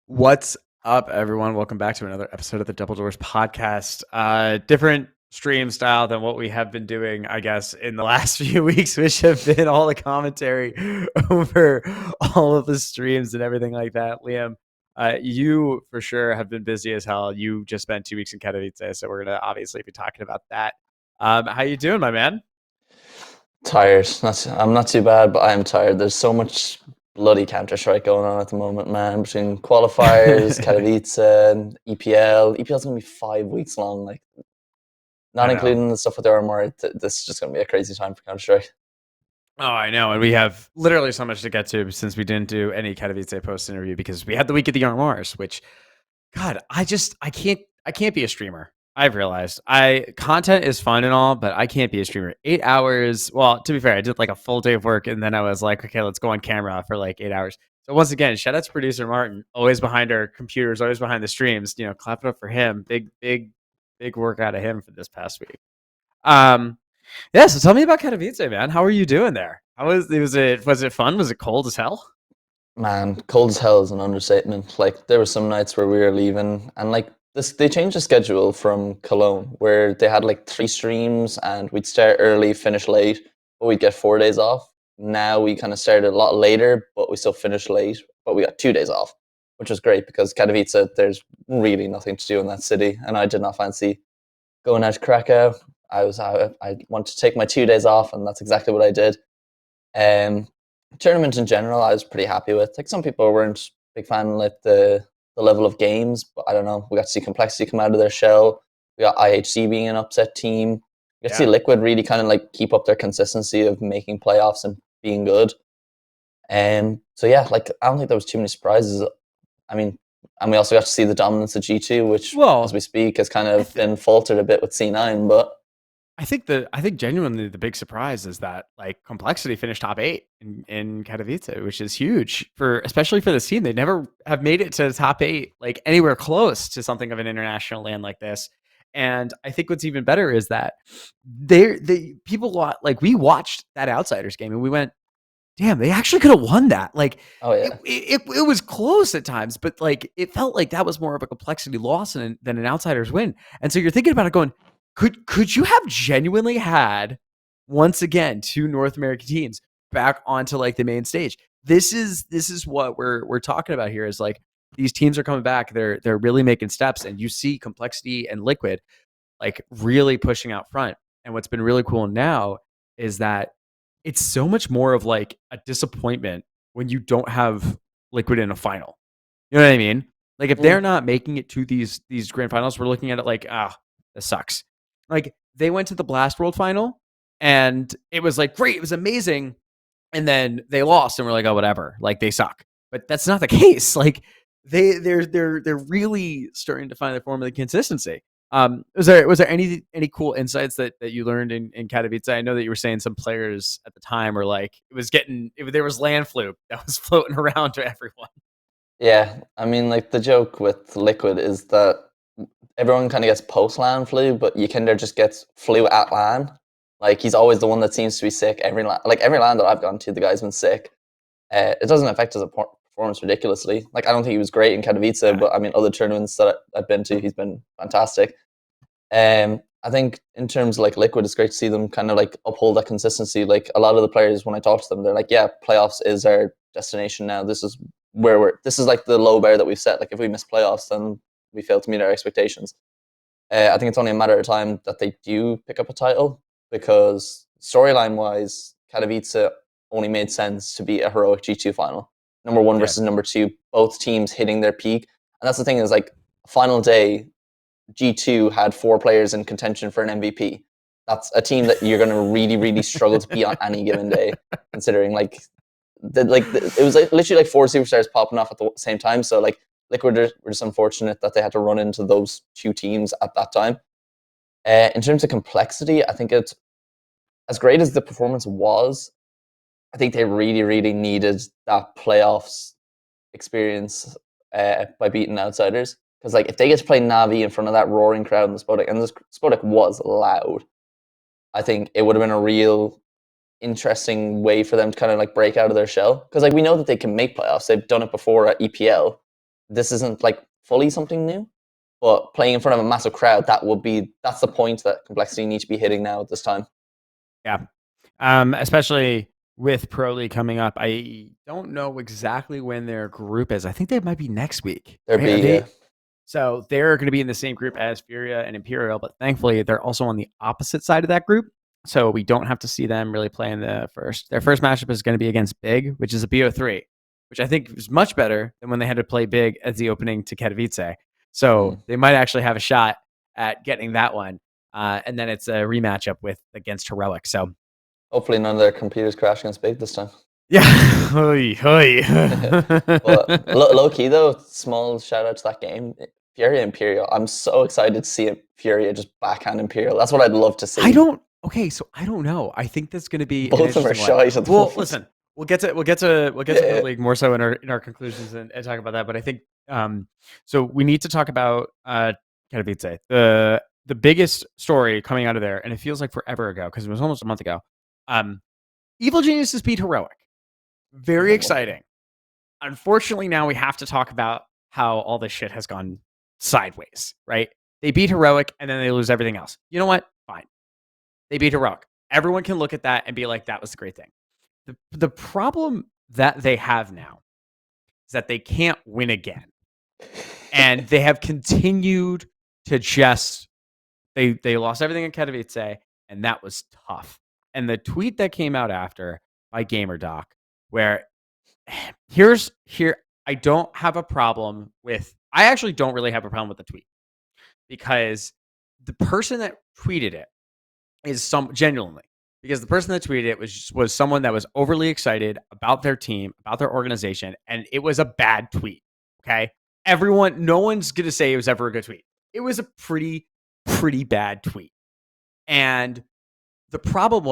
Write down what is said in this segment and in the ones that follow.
What's up, everyone? Welcome back to another episode of the Double Doors podcast. Different stream style than what we have been doing, I guess, in the last few weeks, which have been all the commentary over all of the streams and everything like that. Liam, you for sure have been busy as hell. You just spent 2 weeks in Katowice, so we're gonna obviously be talking about that. How you doing, my man? Tired. I'm not too bad, but I am tired. There's so much bloody Counter Strike going on at the moment, man. Between qualifiers, Katowice, and EPL. EPL's gonna be 5 weeks long. Like, I not know. including the stuff with the RMR. This is just gonna be a crazy time for Counter Strike. Oh, I know. And we have literally so much to get to since we didn't do any Katowice post interview because we had the week of the RMRs, which God, I can't be a streamer. I've realized content is fun and all, but I can't be a streamer. 8 hours. Well, to be fair, I did like a full day of work and then I was like, okay, let's go on camera for like 8 hours. So once again, shout out to producer Martin, always behind our computers, always behind the streams. Clap it up for him. Big work out of him for this past week. Um, yeah. So tell me about Katowice, man. How are you doing there? How was it? Was it fun? Was it cold as hell? Man, cold as hell is an understatement. Like, there were some nights where we were leaving, and like this, they changed the schedule from Cologne, where they had like 3 streams, and we'd start early, finish late, but we'd get 4 days off. Now we kind of started a lot later, but we still finished late, but we got 2 days off, which was great because Katowice, there's really nothing to do in that city, and I did not fancy going out to Krakow. I wanted to take my 2 days off, and that's exactly what I did. Um, Tournament in general, I was pretty happy with. Like, some people weren't big fan like the level of games, but I don't know. We got to see Complexity come out of their shell. We got IHC being an upset team. We got to see Yeah. Liquid really kind of like keep up their consistency of making playoffs and being good. So yeah, like, I don't think there was too many surprises. I mean, and we also got to see the dominance of G2, which, as we Well, speak, has kind I of th- been faltered a bit with C9. But I think genuinely the big surprise is that like Complexity finished top 8 in Katowice, which is huge for especially for this team. They never have made it to the top 8 like anywhere close to something of an international land like this. And I think what's even better is that they people like we watched that Outsiders game and we went, damn, they actually could have won that. Like oh it, yeah, it, it was close at times, but like it felt like that was more of a Complexity loss than an Outsiders win. And so you're thinking about it going, could you have genuinely had once again 2 North American teams back onto like the main stage? This is what we're talking about here is like these teams are coming back. They're really making steps, and you see Complexity and Liquid like really pushing out front. And what's been really cool now is that it's so much more of like a disappointment when you don't have Liquid in a final. You know what I mean? Like if they're mm, not making it to these grand finals, we're looking at it like, this sucks. Like they went to the Blast World final and it was like great, it was amazing. And then they lost and we're like, oh, whatever. Like they suck. But that's not the case. Like they're really starting to find the form of the consistency. Was there any cool insights that you learned in Katowice? I know that you were saying some players at the time were like there was land fluke that was floating around to everyone. yeah. I mean, like, the joke with Liquid is that everyone kind of gets post LAN flu, but Ykinder just gets flu at LAN. Like, he's always the one that seems to be sick every LAN that I've gone to, the guy's been sick. It doesn't affect his performance ridiculously. Like, I don't think he was great in Katowice, Yeah, but I mean, other tournaments that I've been to, he's been fantastic. I think in terms of like Liquid, it's great to see them kind of like uphold that consistency. Like, a lot of the players, when I talk to them, they're like, "Yeah, playoffs is our destination now. This is where we're. This is like the low bar that we've set. Like, if we miss playoffs, then we fail to meet our expectations." I think it's only a matter of time that they do pick up a title, because storyline wise, Katowice only made sense to be a heroic G2 final. Number one yeah, versus number two, both teams hitting their peak. And that's the thing, is like, final day, G2 had 4 players in contention for an MVP. That's a team that you're going to really, really struggle to beat on any given day, considering like it was like literally like 4 superstars popping off at the same time. So like, Liquid were just unfortunate that they had to run into those 2 teams at that time. In terms of Complexity, I think it's, as great as the performance was, I think they really, really needed that playoffs experience by beating Outsiders. Because like, if they get to play Navi in front of that roaring crowd in the Spodek, and the Spodek was loud, I think it would have been a real interesting way for them to kind of like break out of their shell. Because like, we know that they can make playoffs. They've done it before at EPL. this isn't like fully something new, but playing in front of a massive crowd, that's the point that Complexity need to be hitting now at this time. Yeah. Especially with Pro League coming up. I don't know exactly when their group is. I think they might be next week. So they're going to be in the same group as Furia and Imperial, but thankfully they're also on the opposite side of that group. So we don't have to see them really play in the first. Their first matchup is going to be against Big, which is a BO3, which I think is much better than when they had to play Big as the opening to Katowice. So they might actually have a shot at getting that one. And then it's a rematch up against Heroic. So hopefully none of their computers crash against Big this time. yeah. Hoi, hoi. But low key though, small shout out to that game. Furia Imperial. I'm so excited to see Furia just backhand Imperial. That's what I'd love to see. I don't know. I think that's going to be both of them are shy at the moment. Listen, we'll get to Pro League more so in our conclusions and talk about that. But I think so we need to talk about Katowice. The biggest story coming out of there, and it feels like forever ago because it was almost a month ago. Evil Geniuses beat Heroic. Very exciting. Unfortunately, now we have to talk about how all this shit has gone sideways, right? They beat Heroic and then they lose everything else. You know what? Fine. They beat Heroic. Everyone can look at that and be like, that was the great thing. The problem that they have now is that they can't win again. And they have continued to just, they lost everything in Katowice, and that was tough. And the tweet that came out after by GamerDoc, where I don't have a problem with, I actually don't really have a problem with the tweet because the person that tweeted it is genuinely, because the person that tweeted it was someone that was overly excited about their team, about their organization, and it was a bad tweet. Okay. No one's going to say it was ever a good tweet. It was a pretty bad tweet. And the problem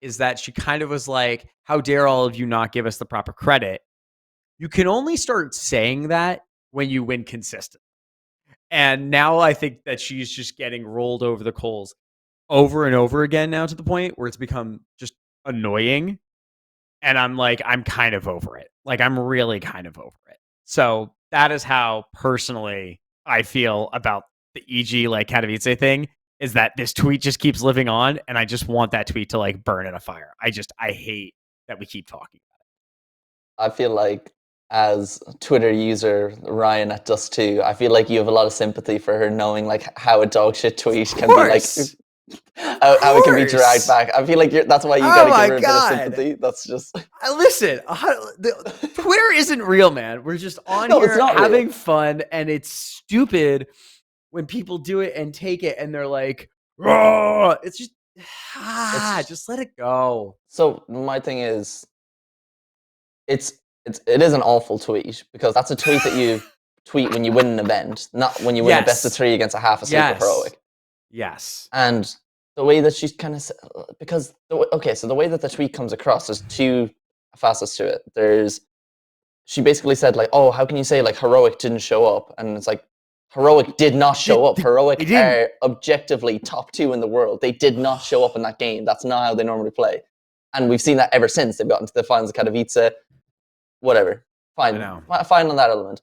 is that she kind of was like, how dare all of you not give us the proper credit? You can only start saying that when you win consistently. And now I think that she's just getting rolled over the coals over and over again now to the point where it's become just annoying. And I'm like, I'm kind of over it. Like, I'm really kind of over it. So that is how personally I feel about the EG like Katowice thing, is that this tweet just keeps living on. And I just want that tweet to like burn in a fire. I hate that we keep talking about it. I feel like as Twitter user Ryan at Dust2, I feel like you have a lot of sympathy for her, knowing like how a dog shit tweet can be like how it can be dragged back. I feel like that's why you gotta give her a bit of sympathy. That's just listen. Twitter isn't real, man. We're just on here having fun, and it's stupid when people do it and take it, and they're like, "Oh!" It's just just let it go. So my thing is, it is an awful tweet, because that's a tweet that you tweet when you win an event, not when you win a best of 3 against a half a sleeper Heroic. Yes. And the way that she's kind of, because so the way that the tweet comes across, there's two facets to it. She basically said like, oh, how can you say like Heroic didn't show up? And it's like, Heroic did not show up. Heroic are objectively top 2 in the world. They did not show up in that game. That's not how they normally play. And we've seen that ever since they've gotten to the finals of Katowice. Whatever. Fine on that element.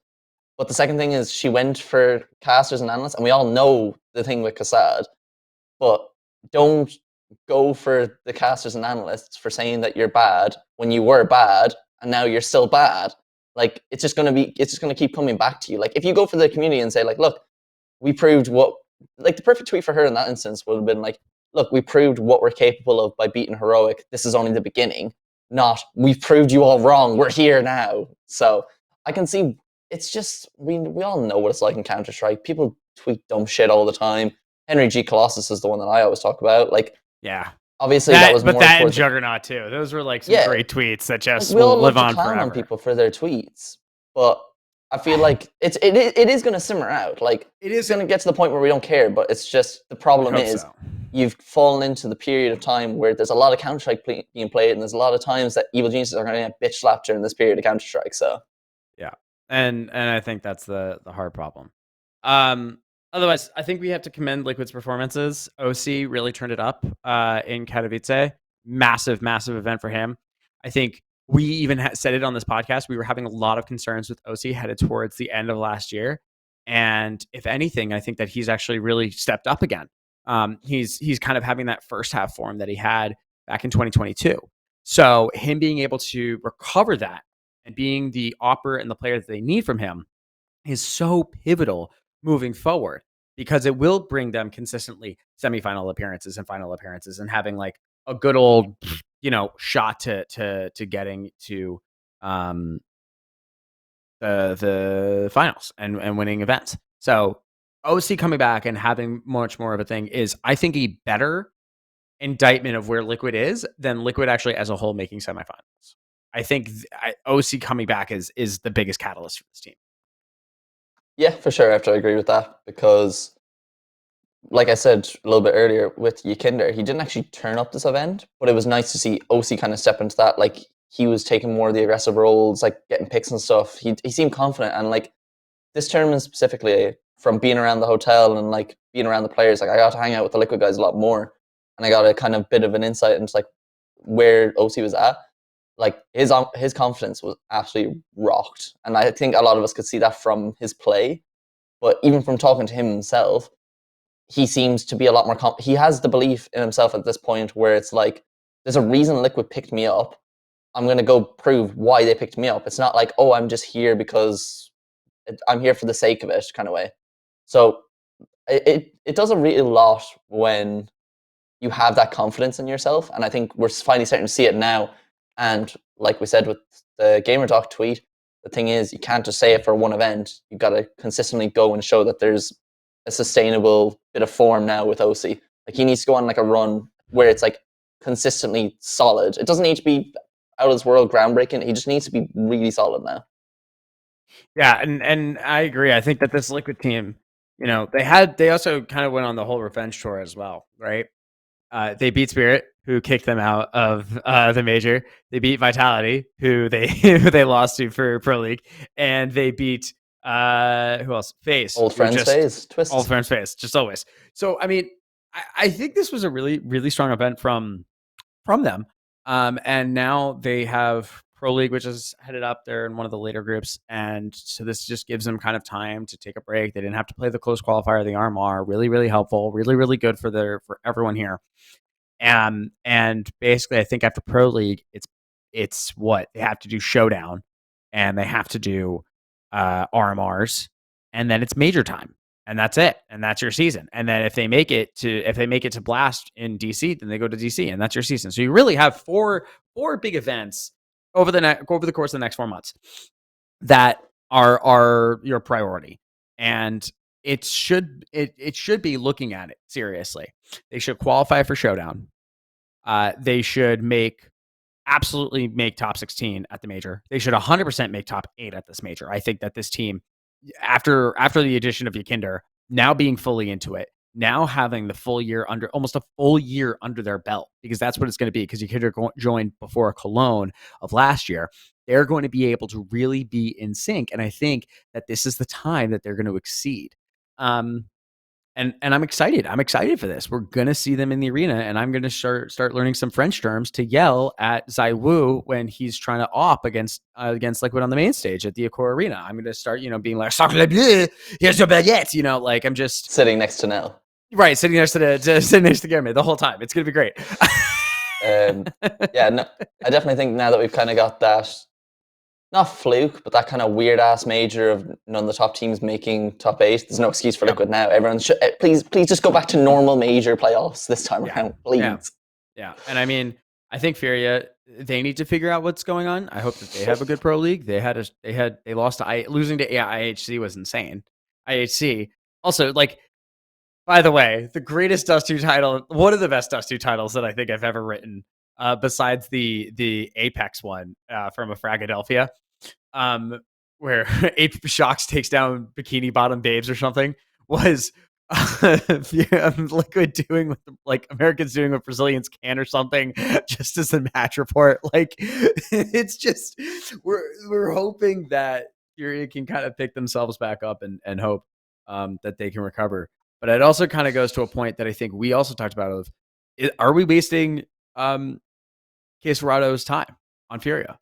But the second thing is, she went for casters and analysts, and we all know the thing with Kassad. But don't go for the casters and analysts for saying that you're bad when you were bad and now you're still bad. Like, it's just gonna keep coming back to you. Like, if you go for the community and say like, look, we proved what, like the perfect tweet for her in that instance would have been like, look, we proved what we're capable of by beating Heroic. This is only the beginning. Not, we've proved you all wrong. We're here now. So I can see, it's just, we all know what it's like in Counter-Strike. People tweet dumb shit all the time. Henry G. Colossus is the one that I always talk about. Like, yeah, obviously that was more. But that and Juggernaut too. Those were like some great tweets that just will live on forever. On people for their tweets, but I feel like it is going to simmer out. Like, it is going to get to the point where we don't care. But it's just, the problem is you've fallen into the period of time where there's a lot of Counter-Strike being played, and there's a lot of times that Evil Geniuses are going to get bitch slapped during this period of Counter-Strike. So yeah, and I think that's the hard problem. Otherwise, I think we have to commend Liquid's performances. OC really turned it up in Katowice. Massive event for him. I think we even said it on this podcast. We were having a lot of concerns with OC headed towards the end of last year. And if anything, I think that he's actually really stepped up again. He's kind of having that first half form that he had back in 2022. So him being able to recover that and being the opera and the player that they need from him is so pivotal moving forward, because it will bring them consistently semifinal appearances and final appearances and having like a good old, shot to getting to um the finals and winning events. So OC coming back and having much more of a thing is, I think, a better indictment of where Liquid is than Liquid actually as a whole making semifinals. I think OC coming back is the biggest catalyst for this team. Yeah, for sure. I have to agree with that because, like I said a little bit earlier with Yakinder, he didn't actually turn up this event, but it was nice to see OC kind of step into that. Like, he was taking more of the aggressive roles, like getting picks and stuff. He seemed confident, and like this tournament specifically, from being around the hotel and like being around the players, like I got to hang out with the Liquid guys a lot more, and I got a kind of bit of an insight into like where OC was at. Like his confidence was absolutely rocked, and I think a lot of us could see that from his play. But even from talking to him himself, he seems to be a lot more. He has the belief in himself at this point where it's like, there's a reason Liquid picked me up. I'm going to go prove why they picked me up. It's not like, oh, I'm just here because I'm here for the sake of it kind of way. So it does a real lot when you have that confidence in yourself. And I think we're finally starting to see it now. And like we said with the GamerDoc tweet, the thing is, you can't just say it for one event. You've got to consistently go and show that there's a sustainable bit of form now with OC. Like, he needs to go on like a run where it's like consistently solid. It doesn't need to be out of this world groundbreaking. He just needs to be really solid now. Yeah, and I agree. I think that this Liquid team, they also kind of went on the whole revenge tour as well, right? They beat Spirit, who kicked them out of the major. They beat Vitality, who they lost to for Pro League, and they beat who else? FaZe, Old friends FaZe, Twist. Old friends FaZe, just always. So I mean, I think this was a really really strong event from them. And now they have Pro League, which is headed up there in one of the later groups. And so this just gives them kind of time to take a break. They didn't have to play the close qualifier, the RMR. Really, really helpful. Really, really good for everyone here. And basically, I think after Pro League, it's what they have to do: Showdown, and they have to do RMRs, and then it's major time. And that's it. And that's your season. And then if they make it to Blast in DC, then they go to DC, and that's your season. So you really have four big events over the course of the next 4 months that are your priority. And it should be looking at it seriously. They should qualify for Showdown. They should absolutely make top 16 at the major. They should 100% make top 8 at this major. I think that this team, after the addition of Yakinder, now being fully into it, now having almost a full year under their belt, because that's what it's going to be, because Yakinder joined before Cologne of last year. They're going to be able to really be in sync, and I think that this is the time that they're going to exceed. And I'm excited. I'm excited for this. We're gonna see them in the arena, and I'm gonna start learning some French terms to yell at Zaiwu when he's trying to op against Liquid on the main stage at the Accor Arena. I'm gonna start, being like "Sacre bleu, here's your baguette," like I'm just sitting next to Nell. Right, sitting next to Guilherme the whole time. It's gonna be great. Yeah, no, I definitely think now that we've kind of got that, not fluke, but that kind of weird ass major of none of the top teams making top 8. There's no excuse for Liquid now. Everyone should please just go back to normal major playoffs this time around, please. Yeah. And I mean, I think Furia, they need to figure out what's going on. I hope that they have a good Pro League. They lost to losing to IHC was insane. IHC also, like, by the way, the greatest Dust 2 title, one of the best Dust 2 titles that I think I've ever written, besides the Apex one from a Fragadelphia, where Ape Shocks takes down Bikini Bottom Babes or something, was Liquid doing what Americans doing what Brazilians can or something, just as a match report. Like, it's just we're hoping that Furia can kind of pick themselves back up and hope that they can recover. But it also kind of goes to a point that I think we also talked about are we wasting Queserado's time on Furia?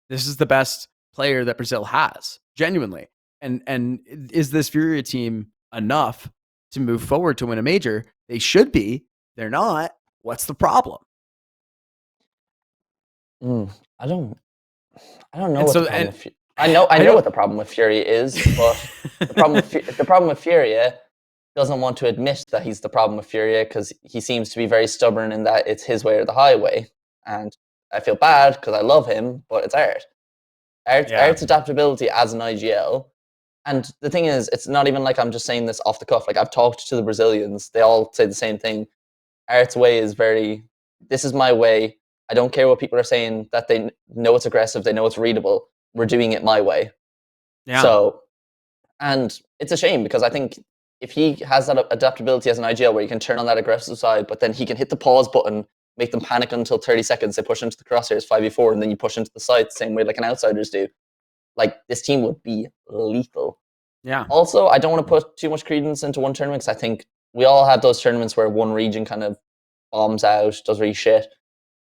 This is the best player that Brazil has, genuinely. And is this Furia team enough to move forward to win a major? They should be. They're not. What's the problem? I don't know And what so, the problem and with I know I what don't. the problem with Fury is, but the problem with Fury doesn't want to admit that he's the problem with Fury because he seems to be very stubborn in that it's his way or the highway. And I feel bad because I love him, but it's art. Yeah. Art's adaptability as an IGL. And the thing is, it's not even like I'm just saying this off the cuff. Like I've talked to the Brazilians, they all say the same thing. Art's way is this is my way. I don't care what people are saying, that they know it's aggressive, they know it's readable. We're doing it my way. Yeah. So, and it's a shame because I think if he has that adaptability as an IGL where he can turn on that aggressive side, but then he can hit the pause button, make them panic until 30 seconds, they push into the crosshairs 5v4, and then you push into the side the same way like an outsiders do. Like, this team would be lethal. Yeah. Also, I don't want to put too much credence into one tournament because I think we all have those tournaments where one region kind of bombs out, does really shit.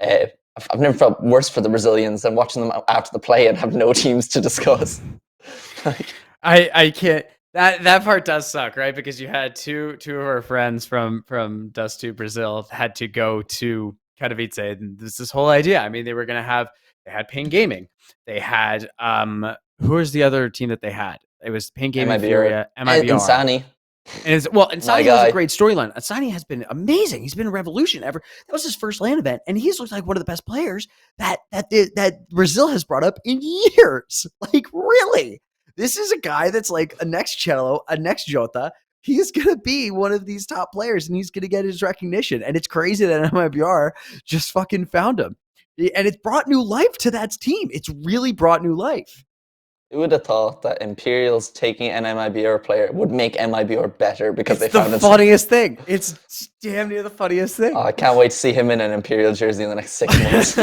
I've never felt worse for the Brazilians than watching them after the play and have no teams to discuss. I can't. That part does suck, right? Because you had two of our friends from Dust to Brazil had to go to Katowice, and this whole idea. I mean, they had Pain Gaming. They had who was the other team that they had? It was Pain Gaming, Furia, MIBR. Insani. And Insani has a great storyline. Insani has been amazing. He's been a revolution ever. That was his first LAN event, and he's looked like one of the best players that Brazil has brought up in years. Like, really, this is a guy that's like a next Cello, a next Jota. He's gonna be one of these top players, and he's gonna get his recognition. And it's crazy that MIBR just fucking found him, and it's brought new life to that team. It's really brought new life. Who would have thought that Imperials taking an MIBR player would make MIBR better because they found the funniest thing. It's damn near the funniest thing. Oh, I can't wait to see him in an Imperial jersey in the next 6 months.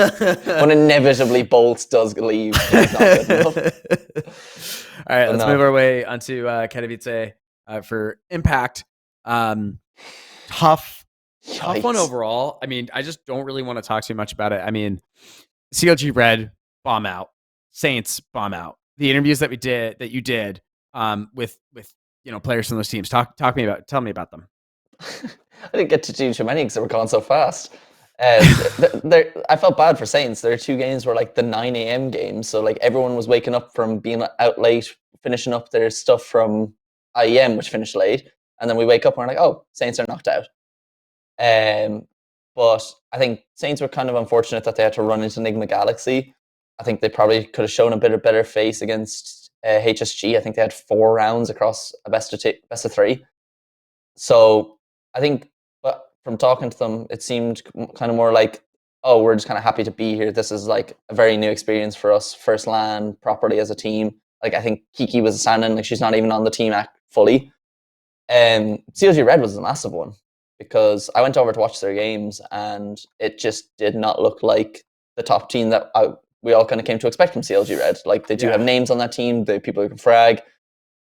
When inevitably Bolt does leave. He's not good enough. All right, let's move our way onto Katowice for Impact. Tough one overall. I mean, I just don't really want to talk too much about it. I mean, CLG Red, bomb out. Saints, bomb out. The interviews that you did with players from those teams. Tell me about them. I didn't get to do too many because they were gone so fast. I felt bad for Saints. There are 2 games were like the 9 a.m. games, so like everyone was waking up from being out late, finishing up their stuff from IEM, which finished late, and then we wake up and we're like, oh, Saints are knocked out. But I think Saints were kind of unfortunate that they had to run into Enigma Galaxy. I think they probably could have shown a bit of better face against HSG. I think they had 4 rounds across a best of 3. So I think, but from talking to them, it seemed kind of more like, oh, we're just kind of happy to be here. This is like a very new experience for us. First LAN properly as a team. Like, I think Kiki was a stand-in. Like, she's not even on the team fully. CLG Red was a massive one because I went over to watch their games and it just did not look like the top team that we all kind of came to expect from CLG Red. Like, they do have names on that team, the people who can frag.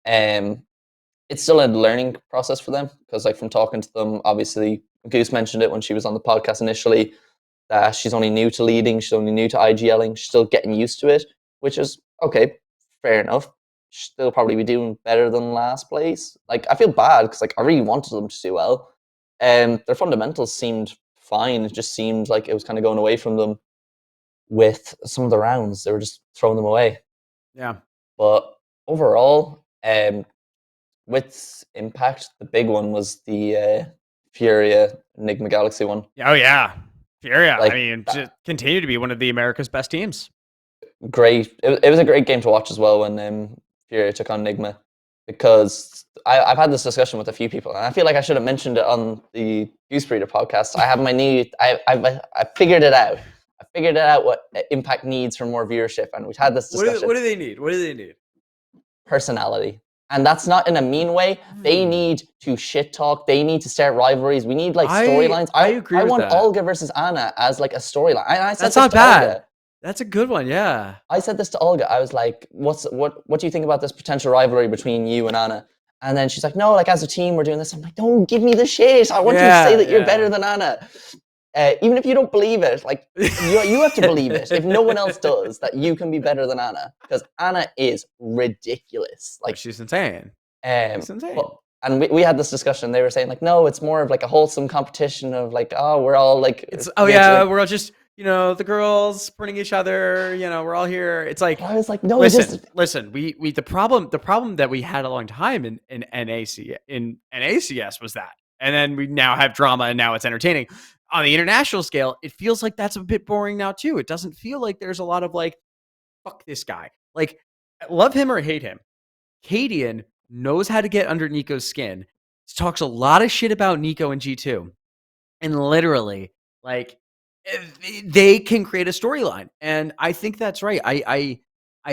It's still a learning process for them because, like, from talking to them, obviously Goose mentioned it when she was on the podcast initially, that she's only new to leading, she's only new to IGLing, she's still getting used to it, which is okay, fair enough. She'll probably be doing better than last place. Like, I feel bad because, like, I really wanted them to do well. Their fundamentals seemed fine. It just seemed like it was kind of going away from them with some of the rounds. They were just throwing them away. Yeah. But overall, with Impact, the big one was the Furia Enigma Galaxy one. Oh, yeah. Furia, like, I mean, just continue to be one of the America's best teams. Great. It was a great game to watch as well when Furia took on Enigma, because I've had this discussion with a few people, and I feel like I should have mentioned it on the Goose Breeder podcast. I have my new, I figured it out. I figured out what Impact needs for more viewership, and we've had this discussion. What do they need? What do they need? Personality. And that's not in a mean way. They need to shit talk. They need to start rivalries. We need like storylines. I agree. I want Olga versus Anna as like a storyline. I said that's not bad. Olga. That's a good one. Yeah. I said this to Olga. I was like, what do you think about this potential rivalry between you and Anna? And then she's like, no, like as a team, we're doing this. I'm like, don't give me the shit. I want you to say that you're better than Anna. even if you don't believe it, like you have to believe it. If no one else does, that you can be better than Anna, because Anna is ridiculous. Like she's insane. She's insane. And we had this discussion. They were saying like, no, it's more of like a wholesome competition of like, oh, we're all like, it's we're all just the girls supporting each other. We're all here. It's like I was like, no, listen. We the problem that we had a long time in NACS was that, and then we now have drama, and now it's entertaining. On the international scale, it feels like that's a bit boring now too. It doesn't feel like there's a lot of like, fuck this guy. Like, love him or hate him, Cadian knows how to get under Nico's skin. Talks a lot of shit about Nico and G2. And literally, like, they can create a storyline. And I think that's right. I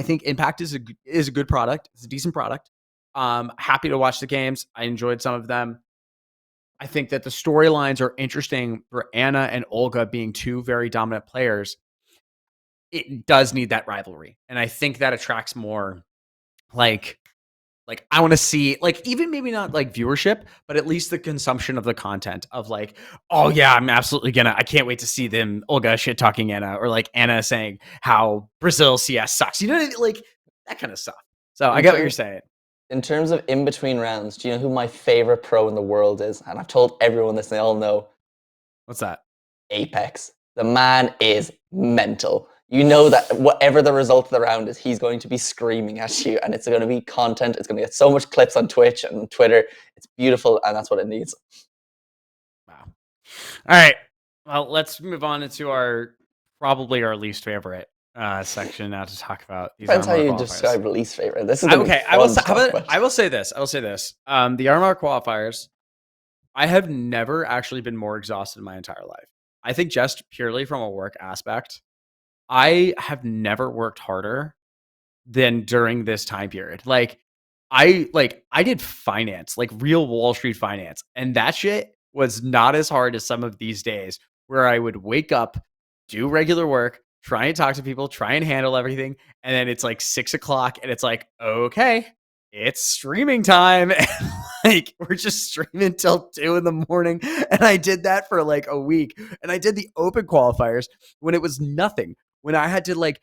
think Impact is a good product. It's a decent product. Happy to watch the games. I enjoyed some of them. I think that the storylines are interesting for Anna and Olga being two very dominant players. It does need that rivalry. And I think that attracts more like I want to see, like, even maybe not like viewership, but at least the consumption of the content of like, oh yeah, I can't wait to see them, Olga shit talking Anna, or like Anna saying how Brazil CS sucks. Like that kind of stuff. So I get what you're saying. In terms of in between rounds, do you know who my favorite pro in the world is? And I've told everyone this, and they all know. What's that? Apex. The man is mental. You know that whatever the result of the round is, he's going to be screaming at you, and it's going to be content. It's going to get so much clips on Twitch and Twitter. It's beautiful, and that's what it needs. Wow. All right. Well, let's move on into probably our least favorite section now to talk about. Depends how you describe least favorite. This is okay. I will say this. The RMR qualifiers. I have never actually been more exhausted in my entire life. I think just purely from a work aspect, I have never worked harder than during this time period. I did finance, like real Wall Street finance, and that shit was not as hard as some of these days where I would wake up, do regular work, try and talk to people, try and handle everything, and then it's like 6 o'clock, and it's like, okay, it's streaming time. Like, we're just streaming till 2 a.m. And I did that for like a week. And I did the open qualifiers when it was nothing. When I had to like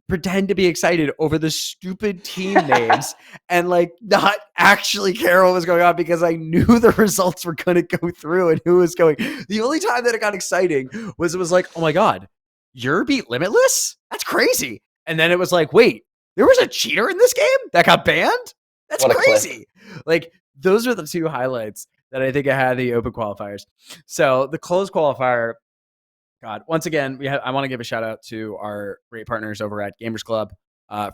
pretend to be excited over the stupid team names and like not actually care what was going on because I knew the results were going to go through and who was going. The only time that it got exciting was it was like, oh my God, you're beat Limitless? That's crazy. And then it was like, wait, there was a cheater in this game that got banned? That's crazy. Like, those are the two highlights that I think I had the open qualifiers. So the closed qualifier, God, once again, I want to give a shout out to our great partners over at Gamers Club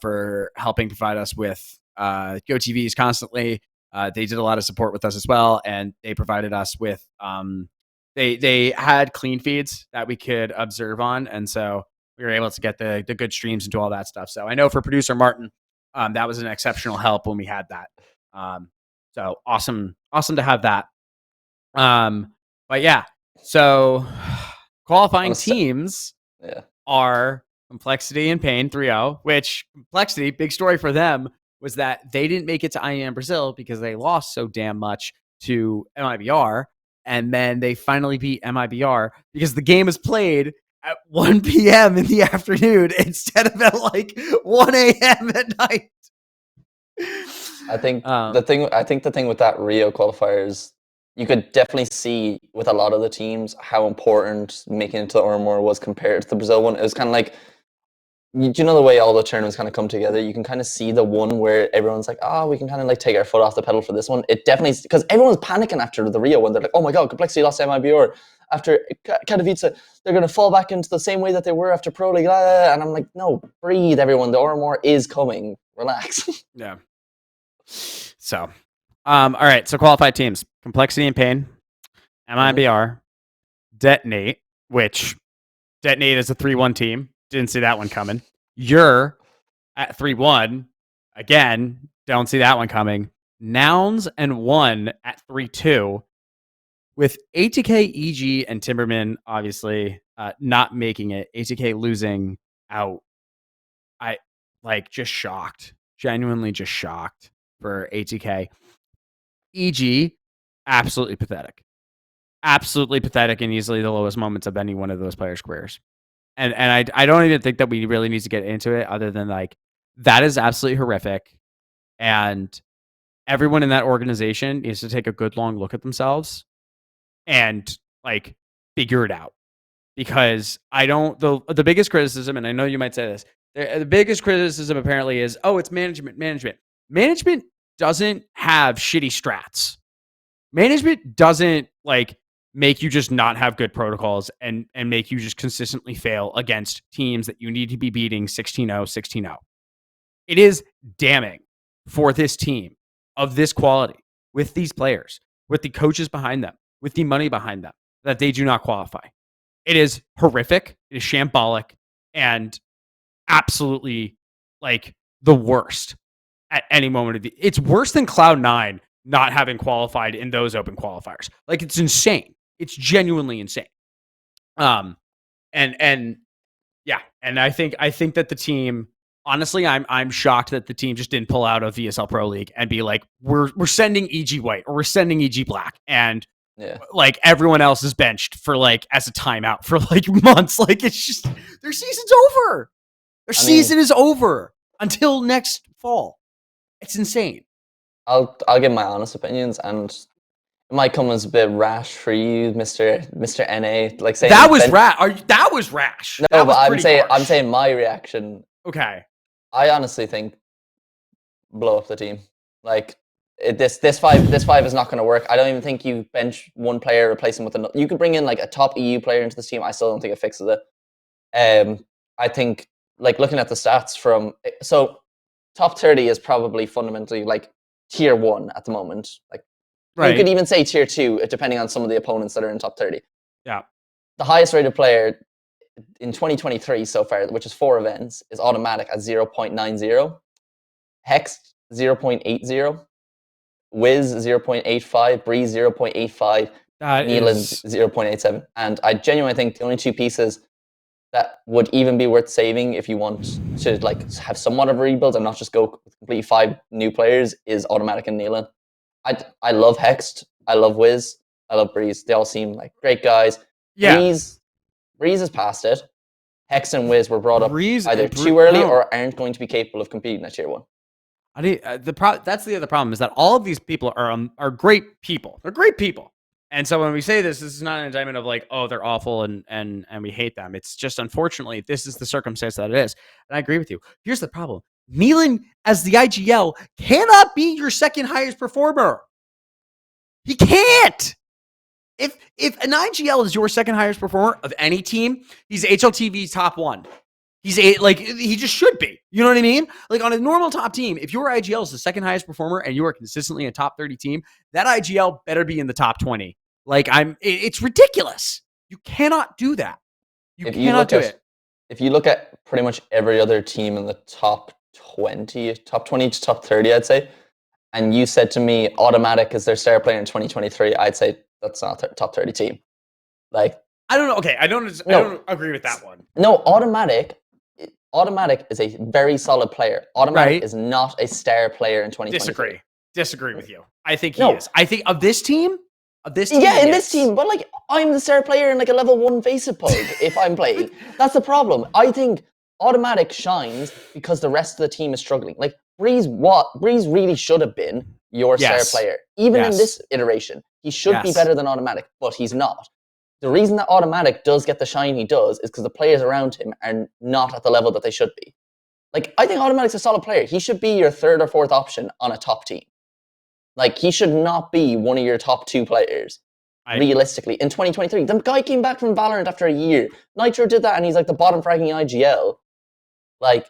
for helping provide us with GoTVs constantly. They did a lot of support with us as well, and they provided us with they had clean feeds that we could observe on, and so we were able to get the good streams and do all that stuff. So I know for producer Martin, that was an exceptional help when we had that. So awesome to have that. But yeah, so qualifying teams are Complexity and Pain 3-0, which Complexity, big story for them, was that they didn't make it to IEM Brazil because they lost so damn much to MIBR. And then they finally beat MIBR because the game is played at 1 p.m. in the afternoon instead of at like 1 a.m. at night. I think the thing with that Rio qualifiers, you could definitely see with a lot of the teams how important making it to the RMR was compared to the Brazil one. It was kind of like, you know, the way all the tournaments kind of come together, you can kind of see the one where everyone's like, oh, we can kind of like take our foot off the pedal for this one. It definitely, because everyone's panicking after the Rio one. They're like, oh my God, Complexity lost to MIBR. After Katowice, they're going to fall back into the same way that they were after Pro League. And I'm like, no, breathe, everyone. The RMR is coming. Relax. Yeah. So, all right. So qualified teams: Complexity and Pain, MIBR, Detonate, which Detonate is a 3-1 team. Didn't see that one coming. You're at 3-1. Again, don't see that one coming. Nouns and 1 at 3-2. With ATK, EG, and Timberman obviously not making it. ATK losing out. I just shocked. Genuinely just shocked for ATK. EG, absolutely pathetic. absolutely pathetic and easily the lowest moments of any one of those players' careers. And I don't even think that we really need to get into it other than like that is absolutely horrific. And everyone in that organization needs to take a good long look at themselves and like figure it out. Because I don't the biggest criticism, and I know you might say this, the biggest criticism apparently is, oh, it's management. Management doesn't have shitty strats. Management doesn't like make you just not have good protocols and make you just consistently fail against teams that you need to be beating 16-0, 16-0. It is damning for this team of this quality with these players, with the coaches behind them, with the money behind them, that they do not qualify. It is horrific. It is shambolic and absolutely like the worst at any moment of the. It's worse than Cloud9 not having qualified in those open qualifiers. Like it's insane. It's genuinely insane. And yeah, and I think that the team, honestly, I'm shocked that the team just didn't pull out of VSL Pro League and be like, we're sending EG White or we're sending EG Black, and like everyone else is benched for like as a timeout for like months. Like it's just their season's over. Their season is over until next fall. It's insane. I'll give my honest opinions, and it might come as a bit rash for you, Mr. NA. Like saying that was rash. That was rash. No, but I'm saying my reaction. Okay. I honestly think blow up the team. Like this five is not going to work. I don't even think you bench one player, replace him with another. You could bring in like a top EU player into this team. I still don't think it fixes it. I think like looking at the stats from top 30 is probably fundamentally like tier 1 at the moment. Like you could even say tier 2 depending on some of the opponents that are in top 30. Yeah. The highest rated player in 2023 so far, which is 4 events, is Automatic at 0.90, Hex 0.80, Wiz 0.85, Breeze 0.85, Neelan 0.87. And I genuinely think the only two pieces that would even be worth saving if you want to like have somewhat of a rebuild and not just go completely 5 new players is Automatic and Neelan. I love Hext, I love Wiz, I love Breeze. They all seem like great guys. Yeah. Breeze is past it. Hex and Wiz were brought up either too early or aren't going to be capable of competing at tier 1. That's the other problem, is that all of these people are great people. They're great people. And so when we say this is not an indictment of like, oh, they're awful and we hate them. It's just, unfortunately, this is the circumstance that it is. And I agree with you. Here's the problem. Neelan, as the IGL, cannot be your second highest performer. He can't. If an IGL is your second highest performer of any team, he's HLTV's top 1. He just should be. You know what I mean? Like on a normal top team, if your IGL is the second highest performer and you are consistently a top 30 team, that IGL better be in the top 20. Like it's ridiculous. You cannot do that. You cannot do it. If you look at pretty much every other team in the top 20 to top 30, I'd say, and you said to me Automatic is their star player in 2023, I'd say that's not a top 30 team. Like I don't know. Okay, I don't agree with that one. No, Automatic is a very solid player. Automatic is not a star player in 2023. Disagree with you. I think he is. I think of this team. Yeah, in this team. But like, I'm the star player in like a level 1 Faceit Pug if I'm playing. That's the problem. I think Automatic shines because the rest of the team is struggling. Like Breeze really should have been your star player. Even in this iteration, he should be better than Automatic, but he's not. The reason that Automatic does get the shine he does is because the players around him are not at the level that they should be. Like, I think Automatic's a solid player. He should be your 3rd or 4th option on a top team. Like, he should not be one of your top 2 players, realistically. In 2023, the guy came back from Valorant after a year. Nitro did that, and he's like the bottom fragging IGL. Like,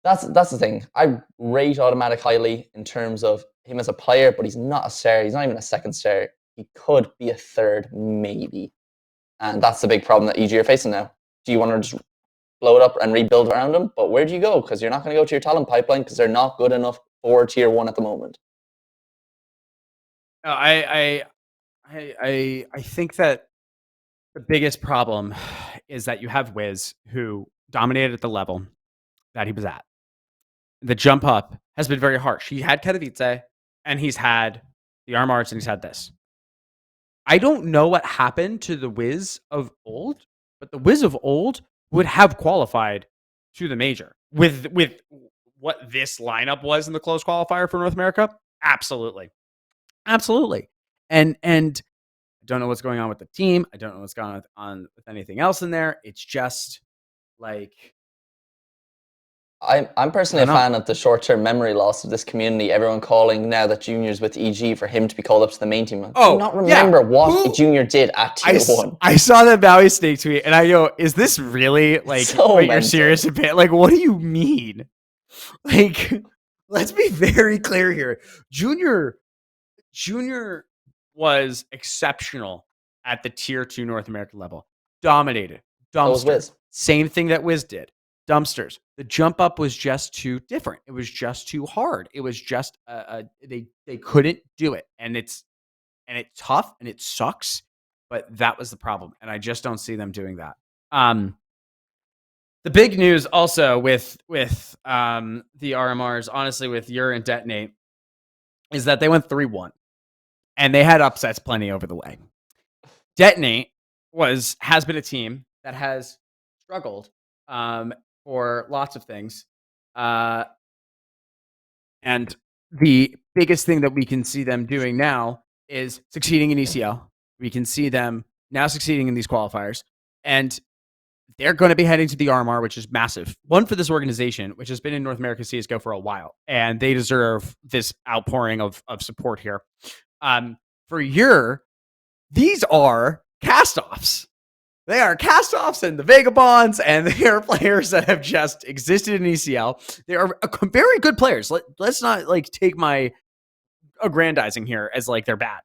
that's the thing. I rate Automatic highly in terms of him as a player, but he's not a star. He's not even a 2nd star. He could be a 3rd, maybe. And that's the big problem that EG are facing now. Do you want to just blow it up and rebuild around him? But where do you go? Because you're not going to go to your talent pipeline because they're not good enough for tier 1 at the moment. I think that the biggest problem is that you have Wiz, who dominated at the level that he was at. The jump up has been very harsh. He had Katowice, and he's had the RMRs, and he's had this. I don't know what happened to the Wiz of old, but the Wiz of old would have qualified to the major with what this lineup was in the close qualifier for North America. Absolutely, absolutely. And I don't know what's going on with the team. I don't know what's going on with anything else in there. It's just like I'm personally a fan of the short-term memory loss of this community. Everyone calling now that Junior's with EG for him to be called up to the main team. Do you not remember what Junior did at Tier 1? I saw that Mauisnake tweet and I go, is this really like So what you're serious about? Like, what do you mean? Like, let's be very clear here. Junior was exceptional at the Tier 2 North American level. Dominated. Dumpster. Same thing that Wiz did. Dumpsters. The jump up was just too different. It was just too hard. It was just they couldn't do it, and it's tough and it sucks. But that was the problem, and I just don't see them doing that. The big news also with the RMRs, honestly, with Ur and Detonate, is that they went 3-1, and they had upsets plenty over the way. Detonate has been a team that has struggled for lots of things. And the biggest thing that we can see them doing now is succeeding in ECL. We can see them now succeeding in these qualifiers. And they're going to be heading to the RMR, which is massive. One for this organization, which has been in North America CSGO for a while. And they deserve this outpouring of support here. For Ur, these are cast-offs. They are cast-offs and the Vagabonds, and they are players that have just existed in ECL. They are very good players. Let's not like take my aggrandizing here as like they're bad.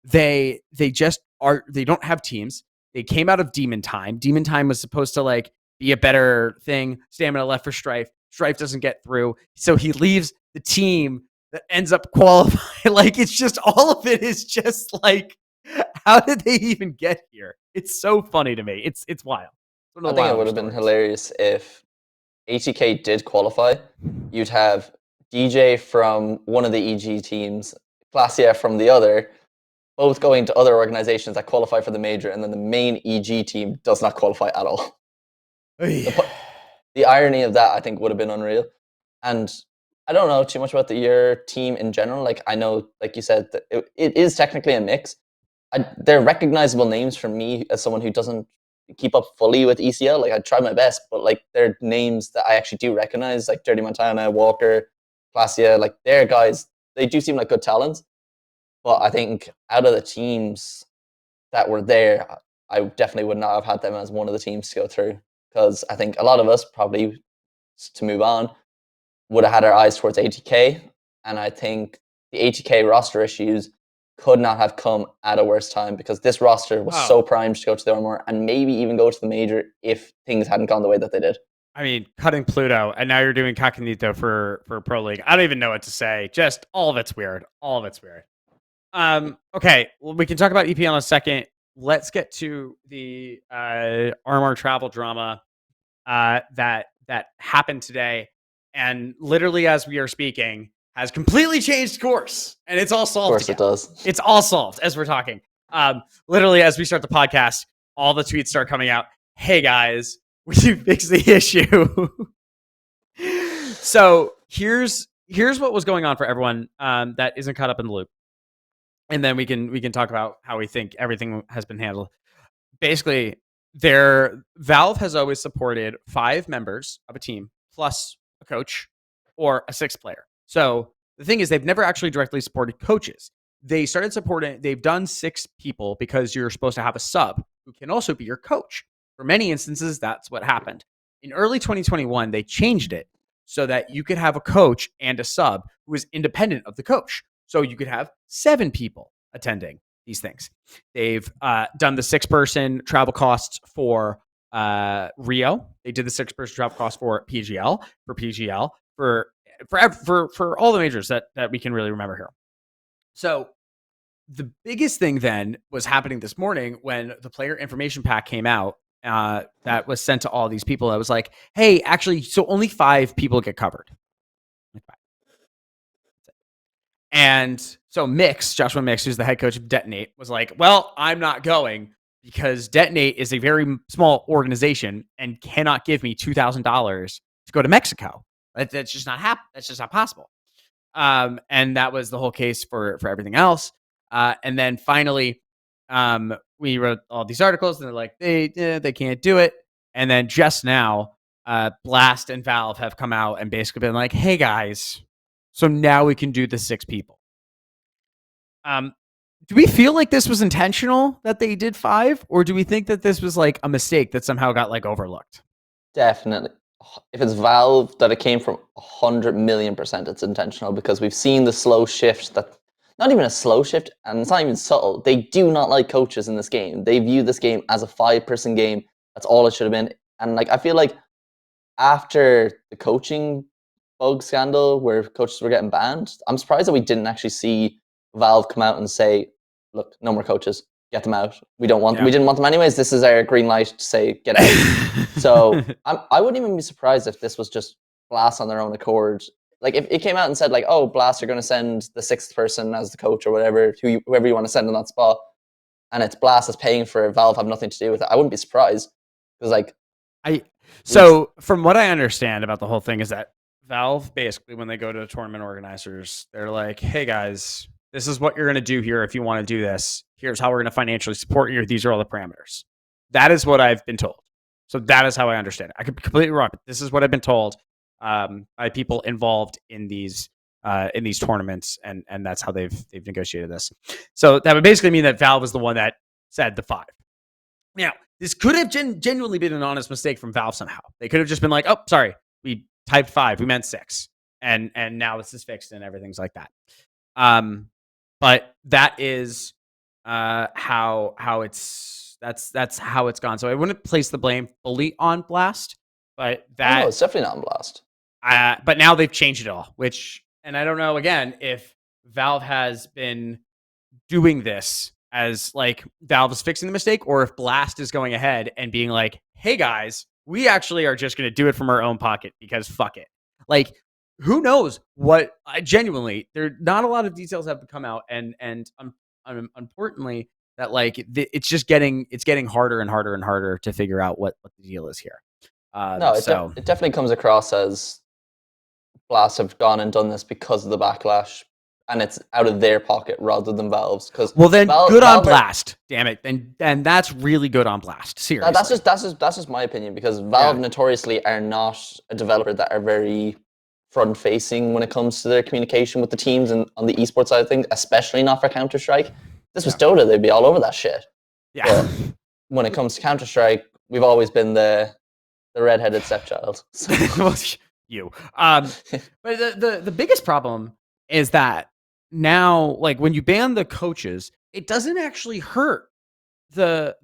They just are. They don't have teams. They came out of Demon Time. Demon Time was supposed to like be a better thing. Stamina left for Strife. Strife doesn't get through, so he leaves the team that ends up qualifying. Like it's just all of it is just like, how did they even get here? It's so funny to me. It's wild. I think it would have been hilarious if ATK did qualify. You'd have DJ from one of the EG teams, Glacier from the other, both going to other organizations that qualify for the major, and then the main EG team does not qualify at all. The irony of that, I think, would have been unreal. And I don't know too much about your team in general. Like, I know, like you said, that it is technically a mix. They're recognizable names for me as someone who doesn't keep up fully with ECL. Like, I try my best, but like they're names that I actually do recognize, like Dirty Montana, Walker, Glacia. Like, they're guys. They do seem like good talents. But I think out of the teams that were there, I definitely would not have had them as one of the teams to go through, because I think a lot of us probably, to move on, would have had our eyes towards ATK, and I think the ATK roster issues could not have come at a worse time, because this roster was so primed to go to the RMR and maybe even go to the major if things hadn't gone the way that they did. I mean, cutting Pluto, and now you're doing Cacanito for Pro League. I don't even know what to say. Just all of it's weird. All of it's weird. Okay, well, we can talk about EPL in a second. Let's get to the RMR Travel Drama that happened today, and literally as we are speaking, has completely changed course, and it's all solved. Of course, it does. It's all solved as we're talking. Literally as we start the podcast, all the tweets start coming out. Hey guys, we fixed the issue. So here's what was going on for everyone that isn't caught up in the loop. And then we can talk about how we think everything has been handled. Basically, Valve has always supported 5 members of a team plus a coach or a 6th player. So the thing is, they've never actually directly supported coaches. They started supporting. They've done 6 people because you're supposed to have a sub who can also be your coach. For many instances, that's what happened. In early 2021, they changed it so that you could have a coach and a sub who is independent of the coach. So you could have 7 people attending these things. They've done the 6-person travel costs for Rio. They did the 6-person travel costs for PGL, for all the majors that we can really remember here. So the biggest thing then was happening this morning when the player information pack came out that was sent to all these people. I was like, hey, actually, so only 5 people get covered. And so Joshua Mix, who's the head coach of Detonate, was like, well, I'm not going because Detonate is a very small organization and cannot give me $2,000 to go to Mexico. That's just not That's just not possible. And that was the whole case for everything else. And then finally, we wrote all these articles, and they're like, they can't do it. And then just now, Blast and Valve have come out and basically been like, hey guys, so now we can do the 6 people. Do we feel like this was intentional that they did 5, or do we think that this was like a mistake that somehow got like overlooked? Definitely. If it's Valve that it came from, 100 million % it's intentional, because we've seen the slow shift that, not even a slow shift, and it's not even subtle. They do not like coaches in this game. They view this game as a 5-person game. That's all it should have been. And like, I feel like after the coaching bug scandal where coaches were getting banned, I'm surprised that we didn't actually see Valve come out and say, look, no more coaches, get them out. We didn't want them anyways. This is our green light to say, get out. So I wouldn't even be surprised if this was just Blast on their own accord. Like if it came out and said like, oh, Blast are going to send the 6th person as the coach or whatever, whoever you want to send in that spot, and it's Blast that's paying for it, Valve have nothing to do with it, I wouldn't be surprised. Because like, so from what I understand about the whole thing is that Valve basically, when they go to tournament organizers, they're like, hey guys, this is what you're going to do here if you want to do this. Here's how we're going to financially support you. These are all the parameters. That is what I've been told. So that is how I understand it. I could be completely wrong, but this is what I've been told by people involved in these tournaments, and that's how they've negotiated this. So that would basically mean that Valve is the one that said the 5. Now, this could have genuinely been an honest mistake from Valve somehow. They could have just been like, oh, sorry, we typed 5, we meant 6, and now this is fixed and everything's like that. But that is how it's that's how it's gone. So I wouldn't place the blame fully on Blast, but that it's definitely not on Blast. But now they've changed it all, and I don't know again if Valve has been doing this as like Valve is fixing the mistake, or if Blast is going ahead and being like, hey guys, we actually are just going to do it from our own pocket because fuck it. Like, who knows what? Genuinely, there not a lot of details have come out, and importantly, that like it's just getting harder and harder and harder to figure out what the deal is here. No, it definitely comes across as Blast have gone and done this because of the backlash, and it's out of their pocket rather than Valve's. Because good on Blast, damn it, and that's really good on Blast. Seriously, that's just my opinion, because Valve notoriously are not a developer that are very front-facing when it comes to their communication with the teams and on the esports side of things, especially not for Counter-Strike. This was Dota, they'd be all over that shit. Yeah. But when it comes to Counter-Strike, we've always been the redheaded stepchild. So. Well, you. But the biggest problem is that now, like when you ban the coaches, it doesn't actually hurt the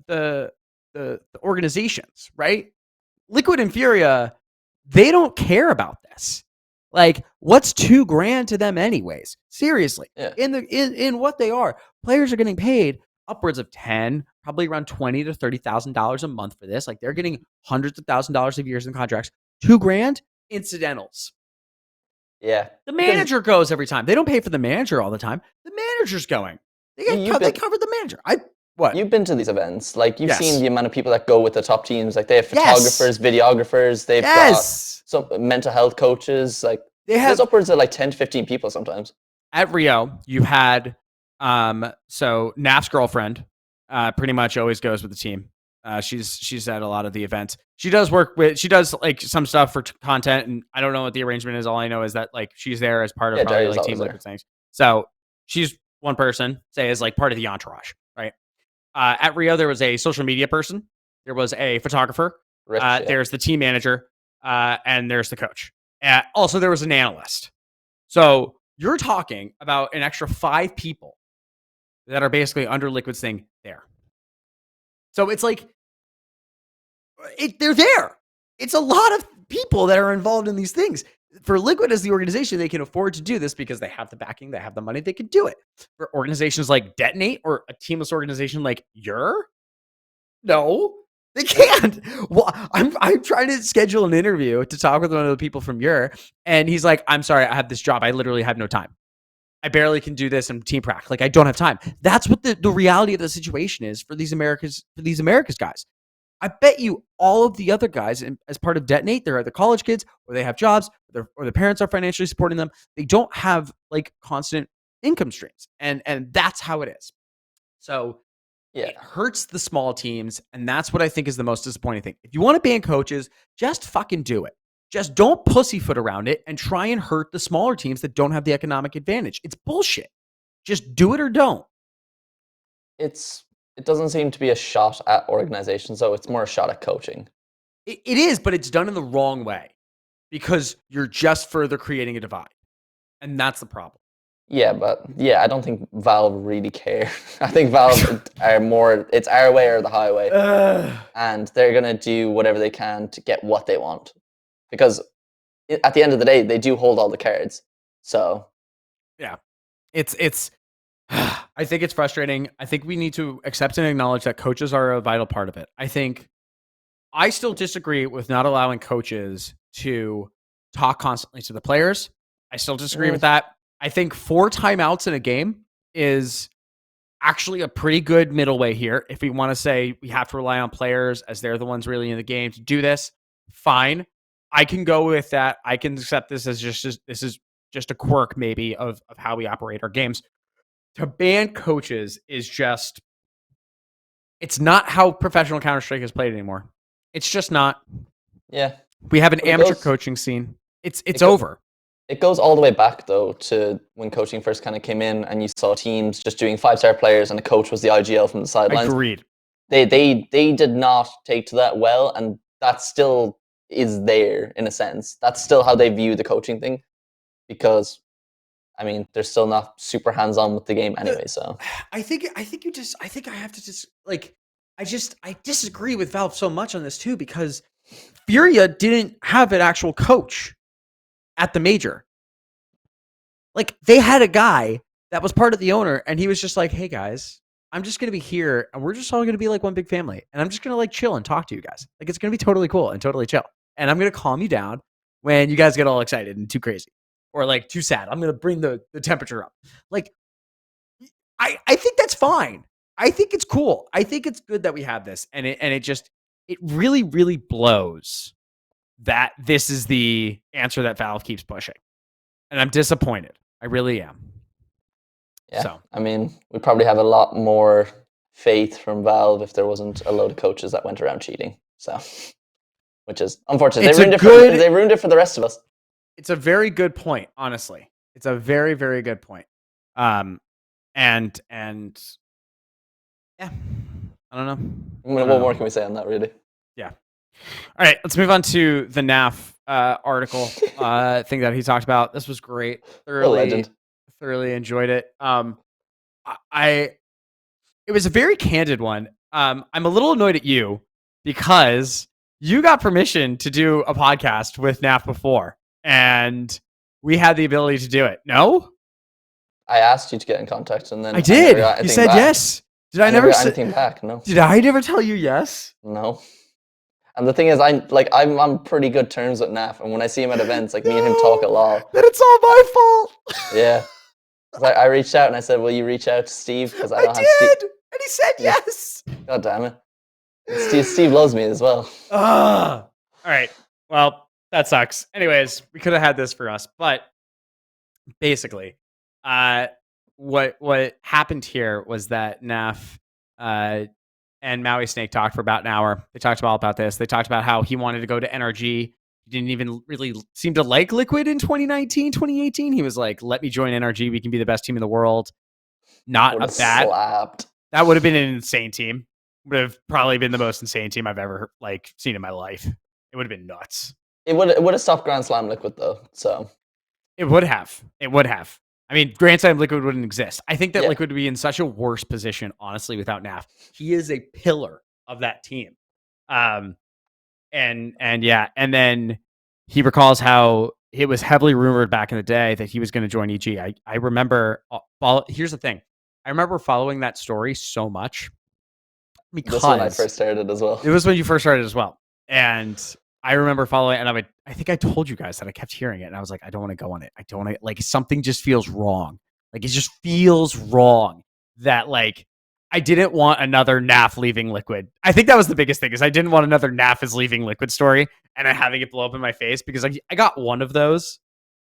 organizations, right? Liquid and Furia, they don't care about this. Like, what's $2,000 to them anyways? Seriously, in what they are, players are getting paid upwards of 10, probably around $20,000 to $30,000 a month for this. Like, they're getting hundreds of $1,000s of years in contracts. $2,000 incidentals. Yeah, the manager goes every time. They don't pay for the manager all the time. The manager's going. They cover the manager. What? You've been to these events. Like, you've seen the amount of people that go with the top teams. Like, they have photographers, videographers. They've got some mental health coaches. Like, there's upwards of like 10 to 15 people sometimes. At Rio, you had so Naf's girlfriend pretty much always goes with the team. She's at a lot of the events. She does like some stuff for content, and I don't know what the arrangement is. All I know is that like she's there as part of probably like Team Liquid things. So she's one person, say, as like part of the entourage, right? At Rio, there was a social media person, there was a photographer, there's the team manager, and there's the coach. Also, there was an analyst. So you're talking about an extra 5 people that are basically under Liquid's thing there. So it's like, they're there. It's a lot of people that are involved in these things. For Liquid as the organization, they can afford to do this because they have the backing, they have the money, they can do it. For organizations like Detonate or a teamless organization like no, they can't. Well, I'm trying to schedule an interview to talk with one of the people from and he's like, I'm sorry, I have this job. I literally have no time. I barely can do this in team prac. Like I don't have time. That's what the reality of the situation is for these Americas guys. I bet you all of the other guys, as part of Detonate, they're either college kids or they have jobs or their parents are financially supporting them. They don't have like constant income streams, and that's how it is. So Yeah. it hurts the small teams, and that's what I think is the most disappointing thing. If you want to ban coaches, just fucking do it. Just don't pussyfoot around it and try and hurt the smaller teams that don't have the economic advantage. It's bullshit. Just do it or don't. It doesn't seem to be a shot at organizations, though. It's more a shot at coaching. It is, but it's done in the wrong way because you're just further creating a divide. And that's the problem. Yeah, but I don't think Valve really care. I think Valve are more, it's our way or the highway. And they're going to do whatever they can to get what they want. Because at the end of the day, they do hold all the cards. So. Yeah. It's I think it's frustrating. I think we need to accept and acknowledge that coaches are a vital part of it. I still disagree with not allowing coaches to talk constantly to the players. I still disagree with that. I think 4 timeouts in a game is actually a pretty good middle way here. If we want to say we have to rely on players as they're the ones really in the game to do this, fine. I can go with that. I can accept this as this is just a quirk maybe of how we operate our games. To ban coaches is just, it's not how professional Counter-Strike is played anymore. It's just not. Yeah. We have an amateur coaching scene. It's over. It goes all the way back, though, to when coaching first kind of came in and you saw teams just doing 5-star players and the coach was the IGL from the sidelines. Agreed. They did not take to that well, and that still is there in a sense. That's still how they view the coaching thing, because I mean, they're still not super hands-on with the game anyway. So I think I have to just like I disagree with Valve so much on this too, because Furia didn't have an actual coach at the major. Like they had a guy that was part of the owner, and he was just like, "Hey guys, I'm just gonna be here, and we're just all gonna be like one big family, and I'm just gonna like chill and talk to you guys. Like it's gonna be totally cool and totally chill, and I'm gonna calm you down when you guys get all excited and too crazy or like too sad. I'm gonna bring the temperature up. Like I think that's fine. I think it's cool. I think it's good that we have this, and it really really blows that this is the answer that Valve keeps pushing. And I'm disappointed. I really am. Yeah. So. I mean, we probably have a lot more faith from Valve if there wasn't a load of coaches that went around cheating. So, which is unfortunate. They ruined it for the rest of us. It's a very good point, honestly. It's a very, very good point. And yeah, I don't know. What more can we say on that, really? Yeah. All right, let's move on to the NAF article thing that he talked about. This was great. Thoroughly enjoyed it. It was a very candid one. I'm a little annoyed at you because you got permission to do a podcast with NAF before, and we had the ability to do it. No? I asked you to get in contact, and then I did. You said yes. Did I never get anything back? No. Did I never tell you yes? No. And the thing is, I'm on pretty good terms with NAF, and when I see him at events, like me and him talk a lot. Then it's all my fault. Yeah. I reached out and I said, "Will you reach out to Steve?" Because I don't have Steve. And he said yes. God damn it. Steve loves me as well. All right. Well, that sucks. Anyways, we could have had this for us, but basically, what happened here was that NAF and Mauisnake talked for about an hour. They talked all about this. They talked about how he wanted to go to NRG. He didn't even really seem to like Liquid in 2019, 2018. He was like, let me join NRG. We can be the best team in the world. Not a bad. Slapped. That would have been an insane team. Would have probably been the most insane team I've ever like seen in my life. It would have been nuts. It would have stopped Grand Slam Liquid though. So it would have. I mean, Grand Slam Liquid wouldn't exist. I think that Liquid would be in such a worse position, honestly, without NAF. He is a pillar of that team. And then he recalls how it was heavily rumored back in the day that he was going to join EG. I remember, here's the thing. I remember following that story so much because this when I first started as well. It was when you first started as well. And I remember following, and I think I told you guys that I kept hearing it, and I was like, I don't want to go on it. I don't want to, like, something just feels wrong. Like, it just feels wrong that, like, I didn't want another NAF leaving Liquid. I think that was the biggest thing, is I didn't want another NAF is leaving Liquid story and then having it blow up in my face, because I got one of those,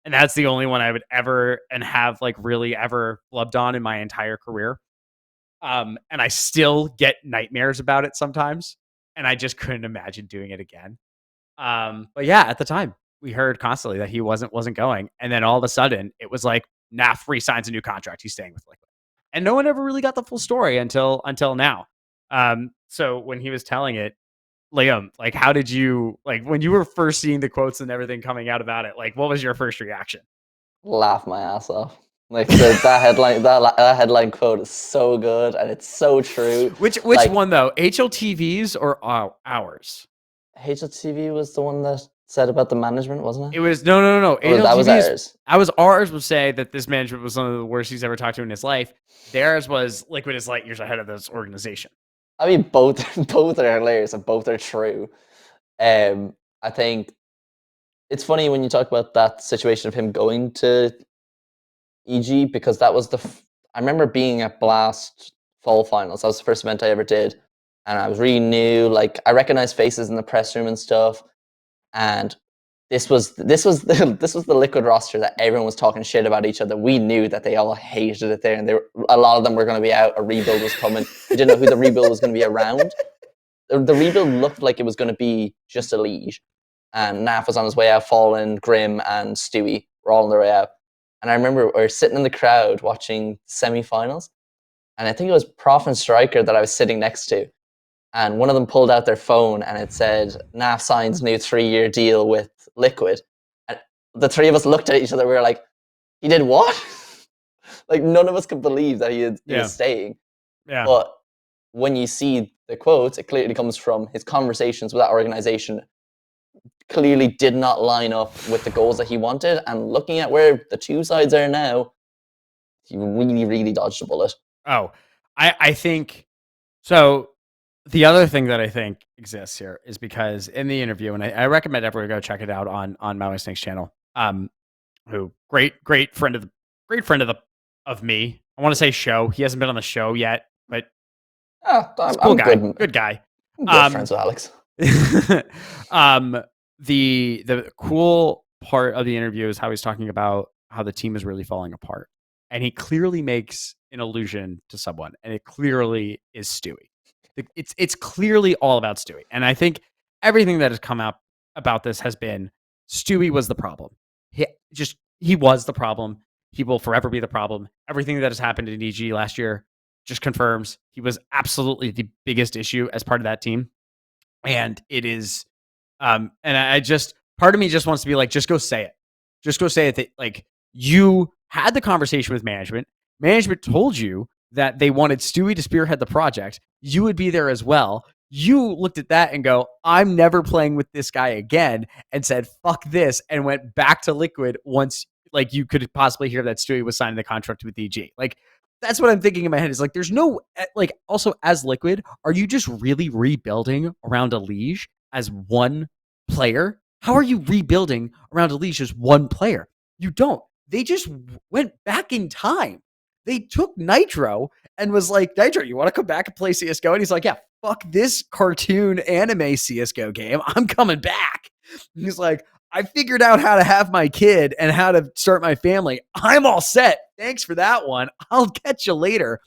and that's the only one I would ever and have like really ever blubbed on in my entire career. And I still get nightmares about it sometimes, and I just couldn't imagine doing it again. But yeah, at the time we heard constantly that he wasn't going, and then all of a sudden it was like NAF re-signs a new contract. He's staying with Liquid, and no one ever really got the full story until now. So when he was telling it, Liam, like, how did you, like, when you were first seeing the quotes and everything coming out about it? Like, what was your first reaction? Laugh my ass off. Like that headline, that headline quote is so good and it's so true. Which like, one though? HLTV's or ours? HLTV was the one that said about the management, wasn't it? It was no. Oh, that was ours. Ours would say that this management was one of the worst he's ever talked to in his life. Theirs was Liquid is light years ahead of this organization. I mean, both are hilarious and both are true. I think it's funny when you talk about that situation of him going to EG, because that was I remember being at Blast Fall Finals. That was the first event I ever did, and I was really new. Like, I recognized faces in the press room and stuff, and this was the Liquid roster that everyone was talking shit about each other. We knew that they all hated it there, and a lot of them were going to be out. A rebuild was coming. We didn't know who the rebuild was going to be around. The rebuild looked like it was going to be just a Liege, and Naf was on his way out. Fallen, Grim, and Stewie were all on their way out. And I remember we were sitting in the crowd watching semi-finals, and I think it was Prof and Striker that I was sitting next to, and one of them pulled out their phone and it said, "NAF signs new 3-year deal with Liquid." And the three of us looked at each other. We were like, "He did what?" Like, none of us could believe that he was staying. Yeah. But when you see the quotes, it clearly comes from his conversations with that organization. Clearly did not line up with the goals that he wanted, and looking at where the two sides are now, he really dodged a bullet. Oh, I think so. The other thing that I think exists here is because in the interview, and I recommend everyone go check it out on Mauisnake's channel. Who great friend of me. I want to say show. He hasn't been on the show yet, but I'm cool guy, good. Good guy. I'm good friends with Alex. The cool part of the interview is how he's talking about how the team is really falling apart, and he clearly makes an allusion to someone, and it clearly is Stewie. It's clearly all about Stewie, and I think everything that has come out about this has been Stewie was the problem. He was the problem. He will forever be the problem. Everything that has happened in EG last year just confirms he was absolutely the biggest issue as part of that team, and it is. And I just, part of me just wants to be like, just go say it. Just go say it. That, like, you had the conversation with management. Management told you that they wanted Stewie to spearhead the project. You would be there as well. You looked at that and go, I'm never playing with this guy again, and said, fuck this, and went back to Liquid once, like, you could possibly hear that Stewie was signing the contract with EG. Like, that's what I'm thinking in my head, is like, there's no, like, also as Liquid, are you just really rebuilding around a Liege as one player? How are you rebuilding around a Liege as one player? You don't. They just went back in time. They took Nitro and was like, Nitro, you want to come back and play CSGO? And he's like, yeah, fuck this cartoon anime CSGO game. I'm coming back. And he's like, I figured out how to have my kid and how to start my family. I'm all set. Thanks for that one. I'll catch you later.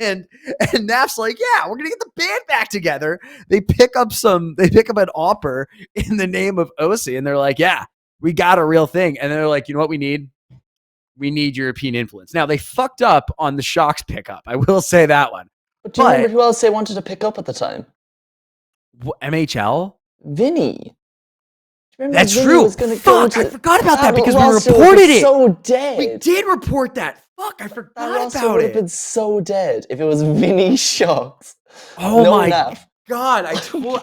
And NAF's like, yeah, we're gonna get the band back together. They pick up an offer in the name of OC, and they're like, yeah, we got a real thing. And they're like, you know what we need? We need European influence. Now, they fucked up on the Shocks pickup. I will say that one. But do you remember who else they wanted to pick up at the time? MHL? Vinny. That's true. Fuck, I forgot about that because we reported it. So dead. We did report that. Fuck, I forgot about it. Would have been so dead if it was Vinny Shocks. Oh my god!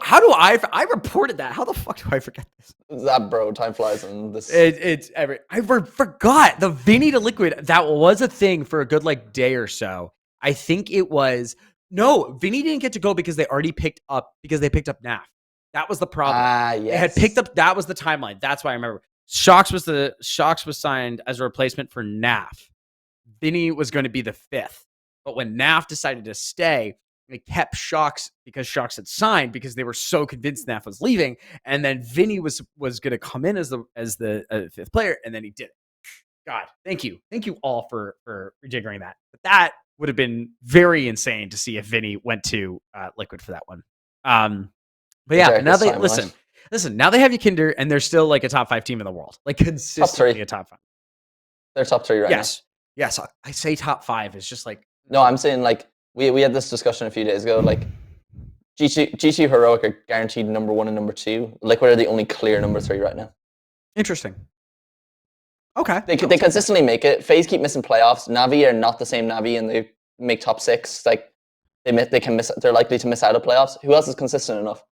How do I reported that? How the fuck do I forget this? That bro, time flies, and this. I forgot the Vinny to Liquid. That was a thing for a good like day or so. I think it was Vinny didn't get to go because they picked up NAF. That was the problem. Yes. They had picked up. That was the timeline. That's why I remember. Shocks was signed as a replacement for NAF. Vinny was going to be the 5th. But when NAF decided to stay, they kept Shocks because Shocks had signed because they were so convinced NAF was leaving. And then Vinny was going to come in as the 5th player, and then he did it. God, thank you all for rejiggering that. But that would have been very insane to see if Vinny went to Liquid for that one. But yeah, now they listen. Now they have Yakinder, and they're still like a top 5 team in the world, like consistently a top 5. They're top 3 right now. Yes. I say top 5 is just like no. I'm saying like we had this discussion a few days ago. Like G2 Heroic are guaranteed number 1 and number 2. Liquid are the only clear number 3 right now. Interesting. Okay. They consistently make it. FaZe keep missing playoffs. Navi are not the same Navi, and they make top 6. Like they can miss. They're likely to miss out of playoffs. Who else is consistent enough?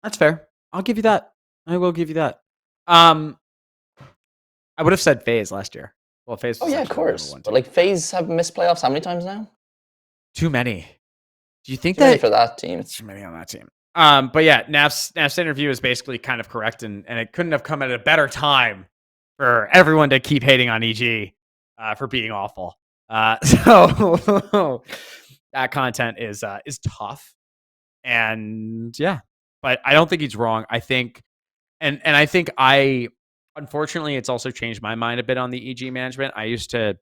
That's fair. I'll give you that. I will give you that. I would have said FaZe last year. Well, FaZe. Oh yeah, of course. But like FaZe have missed playoffs how many times now? Too many. Do you think too many for that team? It's too many on that team. But yeah, Naf's interview is basically kind of correct, and it couldn't have come at a better time for everyone to keep hating on EG for being awful. So that content is tough, and yeah, but I don't think he's wrong. I think, and I think unfortunately, it's also changed my mind a bit on the EG management. I used to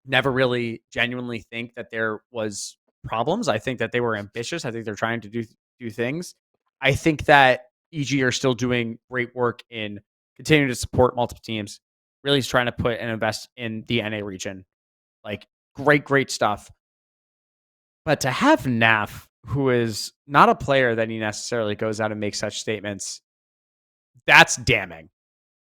never really genuinely think that there was problems. I think that they were ambitious. I think they're trying to do things. I think that EG are still doing great work in continuing to support multiple teams, really trying to put and invest in the NA region. Like great stuff. But to have Naf, who is not a player that he necessarily goes out and makes such statements, that's damning.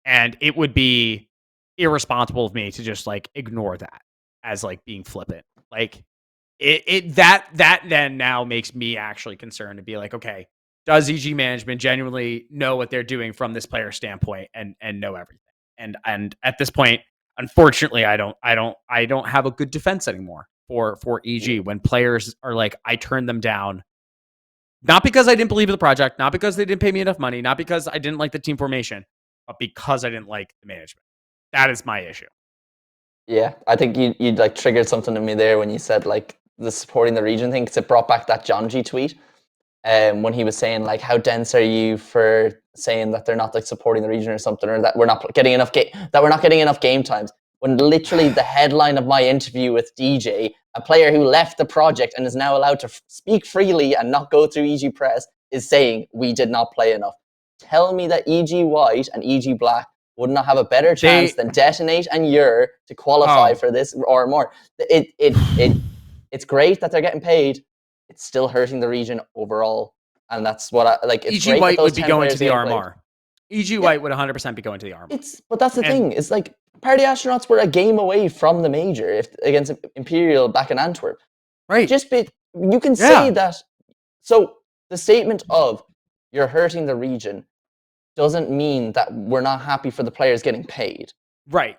And it would be irresponsible of me to just like ignore that as like being flippant. Like that then now makes me actually concerned to be like, okay, does EG management genuinely know what they're doing from this player standpoint and know everything? And at this point, unfortunately, I don't have a good defense anymore for EG when players are like, I turned them down. Not because I didn't believe in the project, not because they didn't pay me enough money, not because I didn't like the team formation, but because I didn't like the management. That is my issue. Yeah, I think you like triggered something in me there when you said like the supporting the region thing, because it brought back that John G tweet when he was saying like, how dense are you for saying that they're not like supporting the region or something, or that we're not getting enough game times, when literally the headline of my interview with DJ, a player who left the project and is now allowed to speak freely and not go through EG Press, is saying we did not play enough. Tell me that EG White and EG Black would not have a better chance than Detonate and Ure to qualify for this RMR. It's great that they're getting paid. It's still hurting the region overall, and that's what I like. It's EG White would be going to the RMR. EG White would 100% be going to the RMR. But that's the thing. It's like Party Astronauts were a game away from the major against Imperial back in Antwerp. Right. You can say that. So the statement of you're hurting the region doesn't mean that we're not happy for the players getting paid. Right.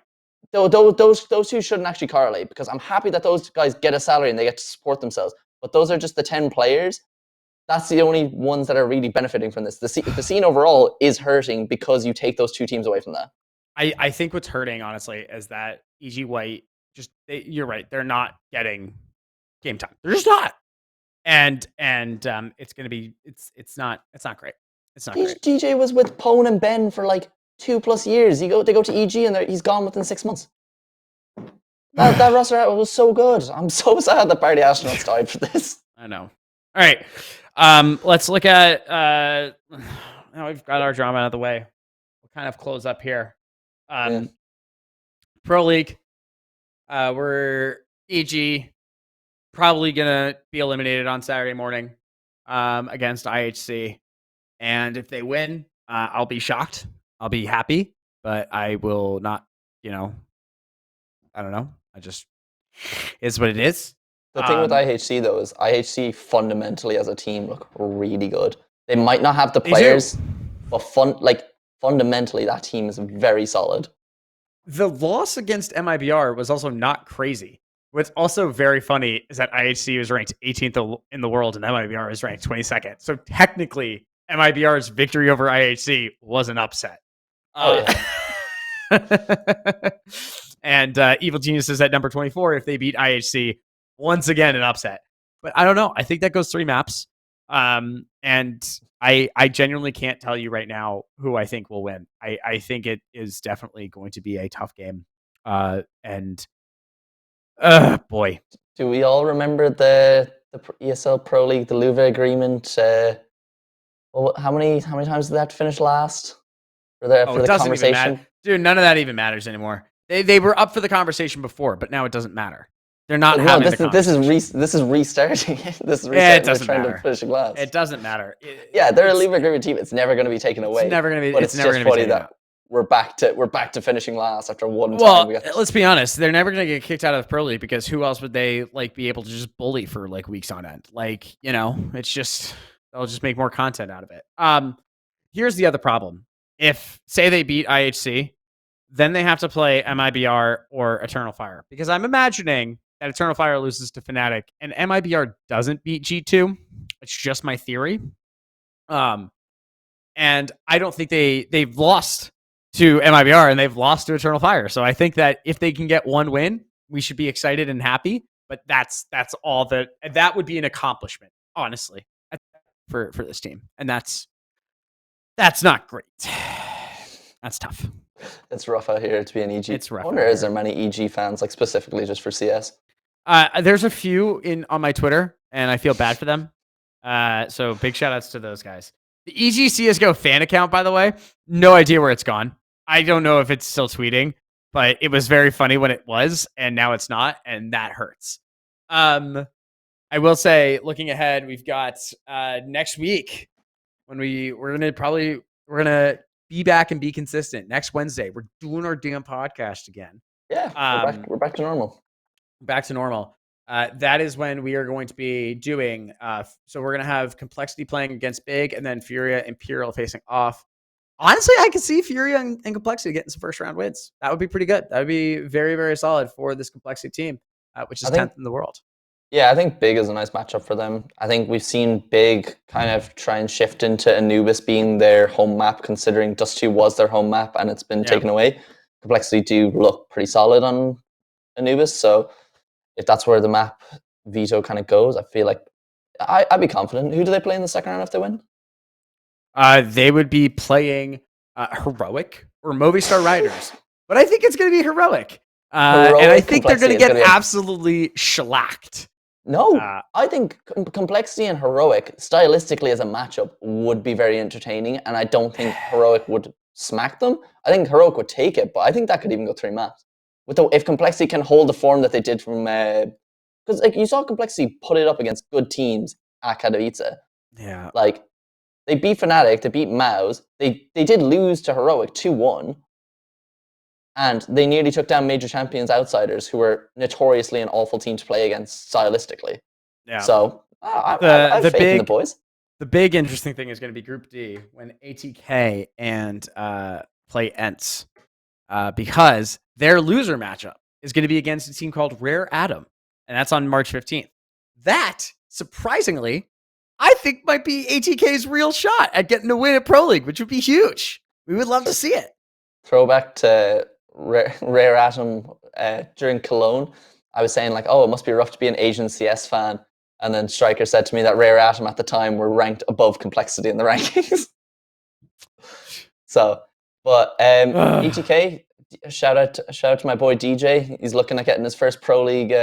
Those two shouldn't actually correlate, because I'm happy that those guys get a salary and they get to support themselves. But those are just the 10 players. That's the only ones that are really benefiting from this. The scene overall is hurting because you take those two teams away from that. I think what's hurting, honestly, is that EG White you're right. They're not getting game time. They're just not. And it's going to be, it's not great. It's not great. DJ was with Pone and Ben for like 2+ years. They go to EG and he's gone within 6 months. That roster out was so good. I'm so sad that Party Astronauts died for this. I know. All right. Let's look at now we've got our drama out of the way. We'll kind of close up here. Pro League. We're EG probably gonna be eliminated on Saturday morning against IHC. And if they win, I'll be shocked. I'll be happy, but I will not, I don't know. It's what it is. The thing with IHC, though, is IHC fundamentally as a team look really good. They might not have the players, but fundamentally that team is very solid. The loss against MIBR was also not crazy. What's also very funny is that IHC was ranked 18th in the world and MIBR is ranked 22nd. So technically, MIBR's victory over IHC was an upset. And Evil Geniuses at number 24 if they beat IHC. Once again, an upset. But I don't know. I think that goes 3 maps. And I genuinely can't tell you right now who I think will win. I think it is definitely going to be a tough game. And boy. Do we all remember the ESL Pro League, the Luva agreement? Well, how many times did they have to finish last for the conversation? Dude, none of that even matters anymore. They were up for the conversation before, but now it doesn't matter. They're not having the conversation. This is restarting. This is restarting. Yeah, it doesn't matter. To finish last. It doesn't matter. They're a Luva agreement team. It's never going to be taken away. It's never going to be. But it's never going to be taken away. We're back to finishing last after one time. Well, let's be honest. They're never going to get kicked out of the Pro League because who else would they be able to just bully for weeks on end? It's just they'll just make more content out of it. Here's the other problem. If say they beat IHC, then they have to play MIBR or Eternal Fire because I'm imagining that Eternal Fire loses to Fnatic and MIBR doesn't beat G2. It's just my theory. And I don't think they've lost to MIBR and they've lost to Eternal Fire. So I think that if they can get one win, we should be excited and happy. But that's all that would be an accomplishment, honestly, for this team. And that's not great. That's tough. It's rough out here to be an EG. It's rough. I wonder, is there many EG fans, specifically just for CS? There's a few on my Twitter, and I feel bad for them. So big shout outs to those guys. The EG CSGO fan account, by the way, no idea where it's gone. I don't know if it's still tweeting, but it was very funny when it was, and now it's not, and that hurts. I will say, looking ahead, we've got next week when we're gonna be back and be consistent. Next Wednesday, we're doing our damn podcast again. Yeah, we're back to normal. Back to normal. That is when we are going to be doing. So we're going to have Complexity playing against Big, and then Furia Imperial facing off. Honestly, I could see Furia and Complexity getting some first round wins. That would be pretty good. That would be very, very solid for this Complexity team, which is 10th in the world. Yeah, I think Big is a nice matchup for them. I think we've seen Big kind of try and shift into Anubis being their home map, considering Dust 2 was their home map and it's been taken away. Complexity do look pretty solid on Anubis, so if that's where the map veto kind of goes, I feel like I'd be confident. Who do they play in the second round if they win? They would be playing Heroic or Movistar Riders, but I think it's going to be Heroic. And I think they're going to get absolutely shellacked. No, I think Complexity and Heroic, stylistically as a matchup, would be very entertaining, and I don't think Heroic would smack them. I think Heroic would take it, but I think that could even go 3 maps. If Complexity can hold the form that they did from... Because you saw Complexity put it up against good teams at Katowice. Yeah. They beat Fnatic, they beat Maus, they did lose to Heroic 2-1, and they nearly took down Major Champions Outsiders, who were notoriously an awful team to play against stylistically. Yeah. So I have faith in the boys. The big interesting thing is going to be Group D when ATK and play ENTS, because their loser matchup is going to be against a team called Rare Atom, and that's on March 15th. That, surprisingly, I think might be ATK's real shot at getting a win at Pro League, which would be huge. We would love to see it. Throwback to Rare Atom during Cologne. I was saying, it must be rough to be an Asian CS fan. And then Striker said to me that Rare Atom at the time were ranked above Complexity in the rankings. ETK, shout out to my boy DJ. He's looking at getting his first Pro League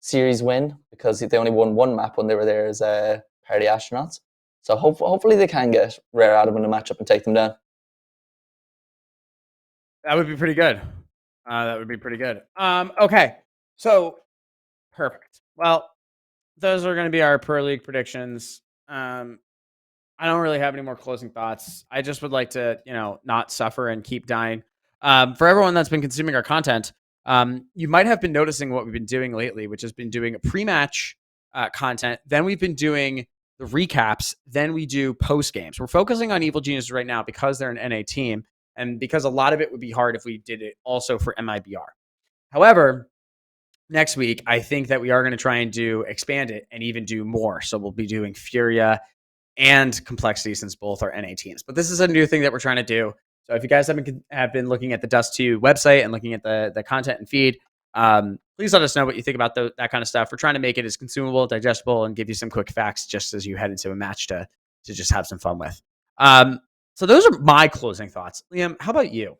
series win, because they only won 1 map when they were there as Party Astronauts. So hopefully they can get Rare Atom in a matchup and take them down. That would be pretty good. Okay. So, perfect. Well, those are going to be our Pro League predictions. I don't really have any more closing thoughts. I just would like to, not suffer and keep dying. For everyone that's been consuming our content, you might have been noticing what we've been doing lately, which has been doing a pre-match content. Then we've been doing the recaps. Then we do post games. We're focusing on Evil Geniuses right now because they're an NA team, and because a lot of it would be hard if we did it also for MIBR. However, next week, I think that we are going to try and expand it and even do more. So we'll be doing Furia and Complexity, since both are NA teams. But this is a new thing that we're trying to do. So if you guys have been looking at the Dust 2 website and looking at the content and feed, please let us know what you think about that kind of stuff. We're trying to make it as consumable, digestible, and give you some quick facts just as you head into a match to just have some fun with. So those are my closing thoughts. Liam, how about you?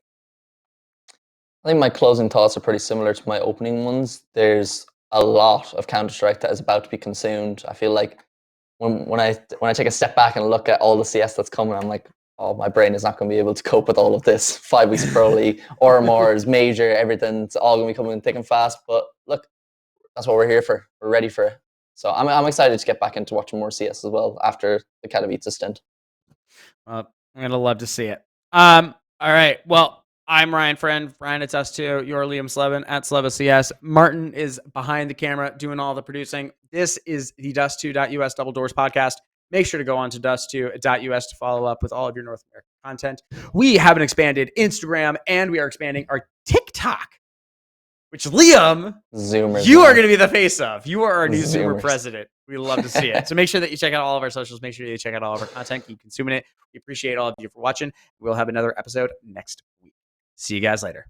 I think my closing thoughts are pretty similar to my opening ones. There's a lot of Counter-Strike that is about to be consumed. I feel like when I take a step back and look at all the CS that's coming, I'm like, oh, my brain is not going to be able to cope with all of this. 5 weeks Pro League, RMRs, Major, everything. It's all going to be coming thick and fast. But look, that's what we're here for. We're ready for it. So I'm excited to get back into watching more CS as well after the Katowice stint. I'm going to love to see it. All right. Well, I'm Ryan Friend. Ryan, it's us too. You're Liam Slevin at SlevaCS. Martin is behind the camera doing all the producing. This is the Dust2.us Double Doors podcast. Make sure to go on to Dust2.us to follow up with all of your North American content. We have an expanded Instagram and we are expanding our TikTok, which Liam, Zoomers, you are going to be the face of. You are our new Zoomers. Zoomer president. We love to see it. So make sure that you check out all of our socials. Make sure you check out all of our content. Keep consuming it. We appreciate all of you for watching. We'll have another episode next week. See you guys later.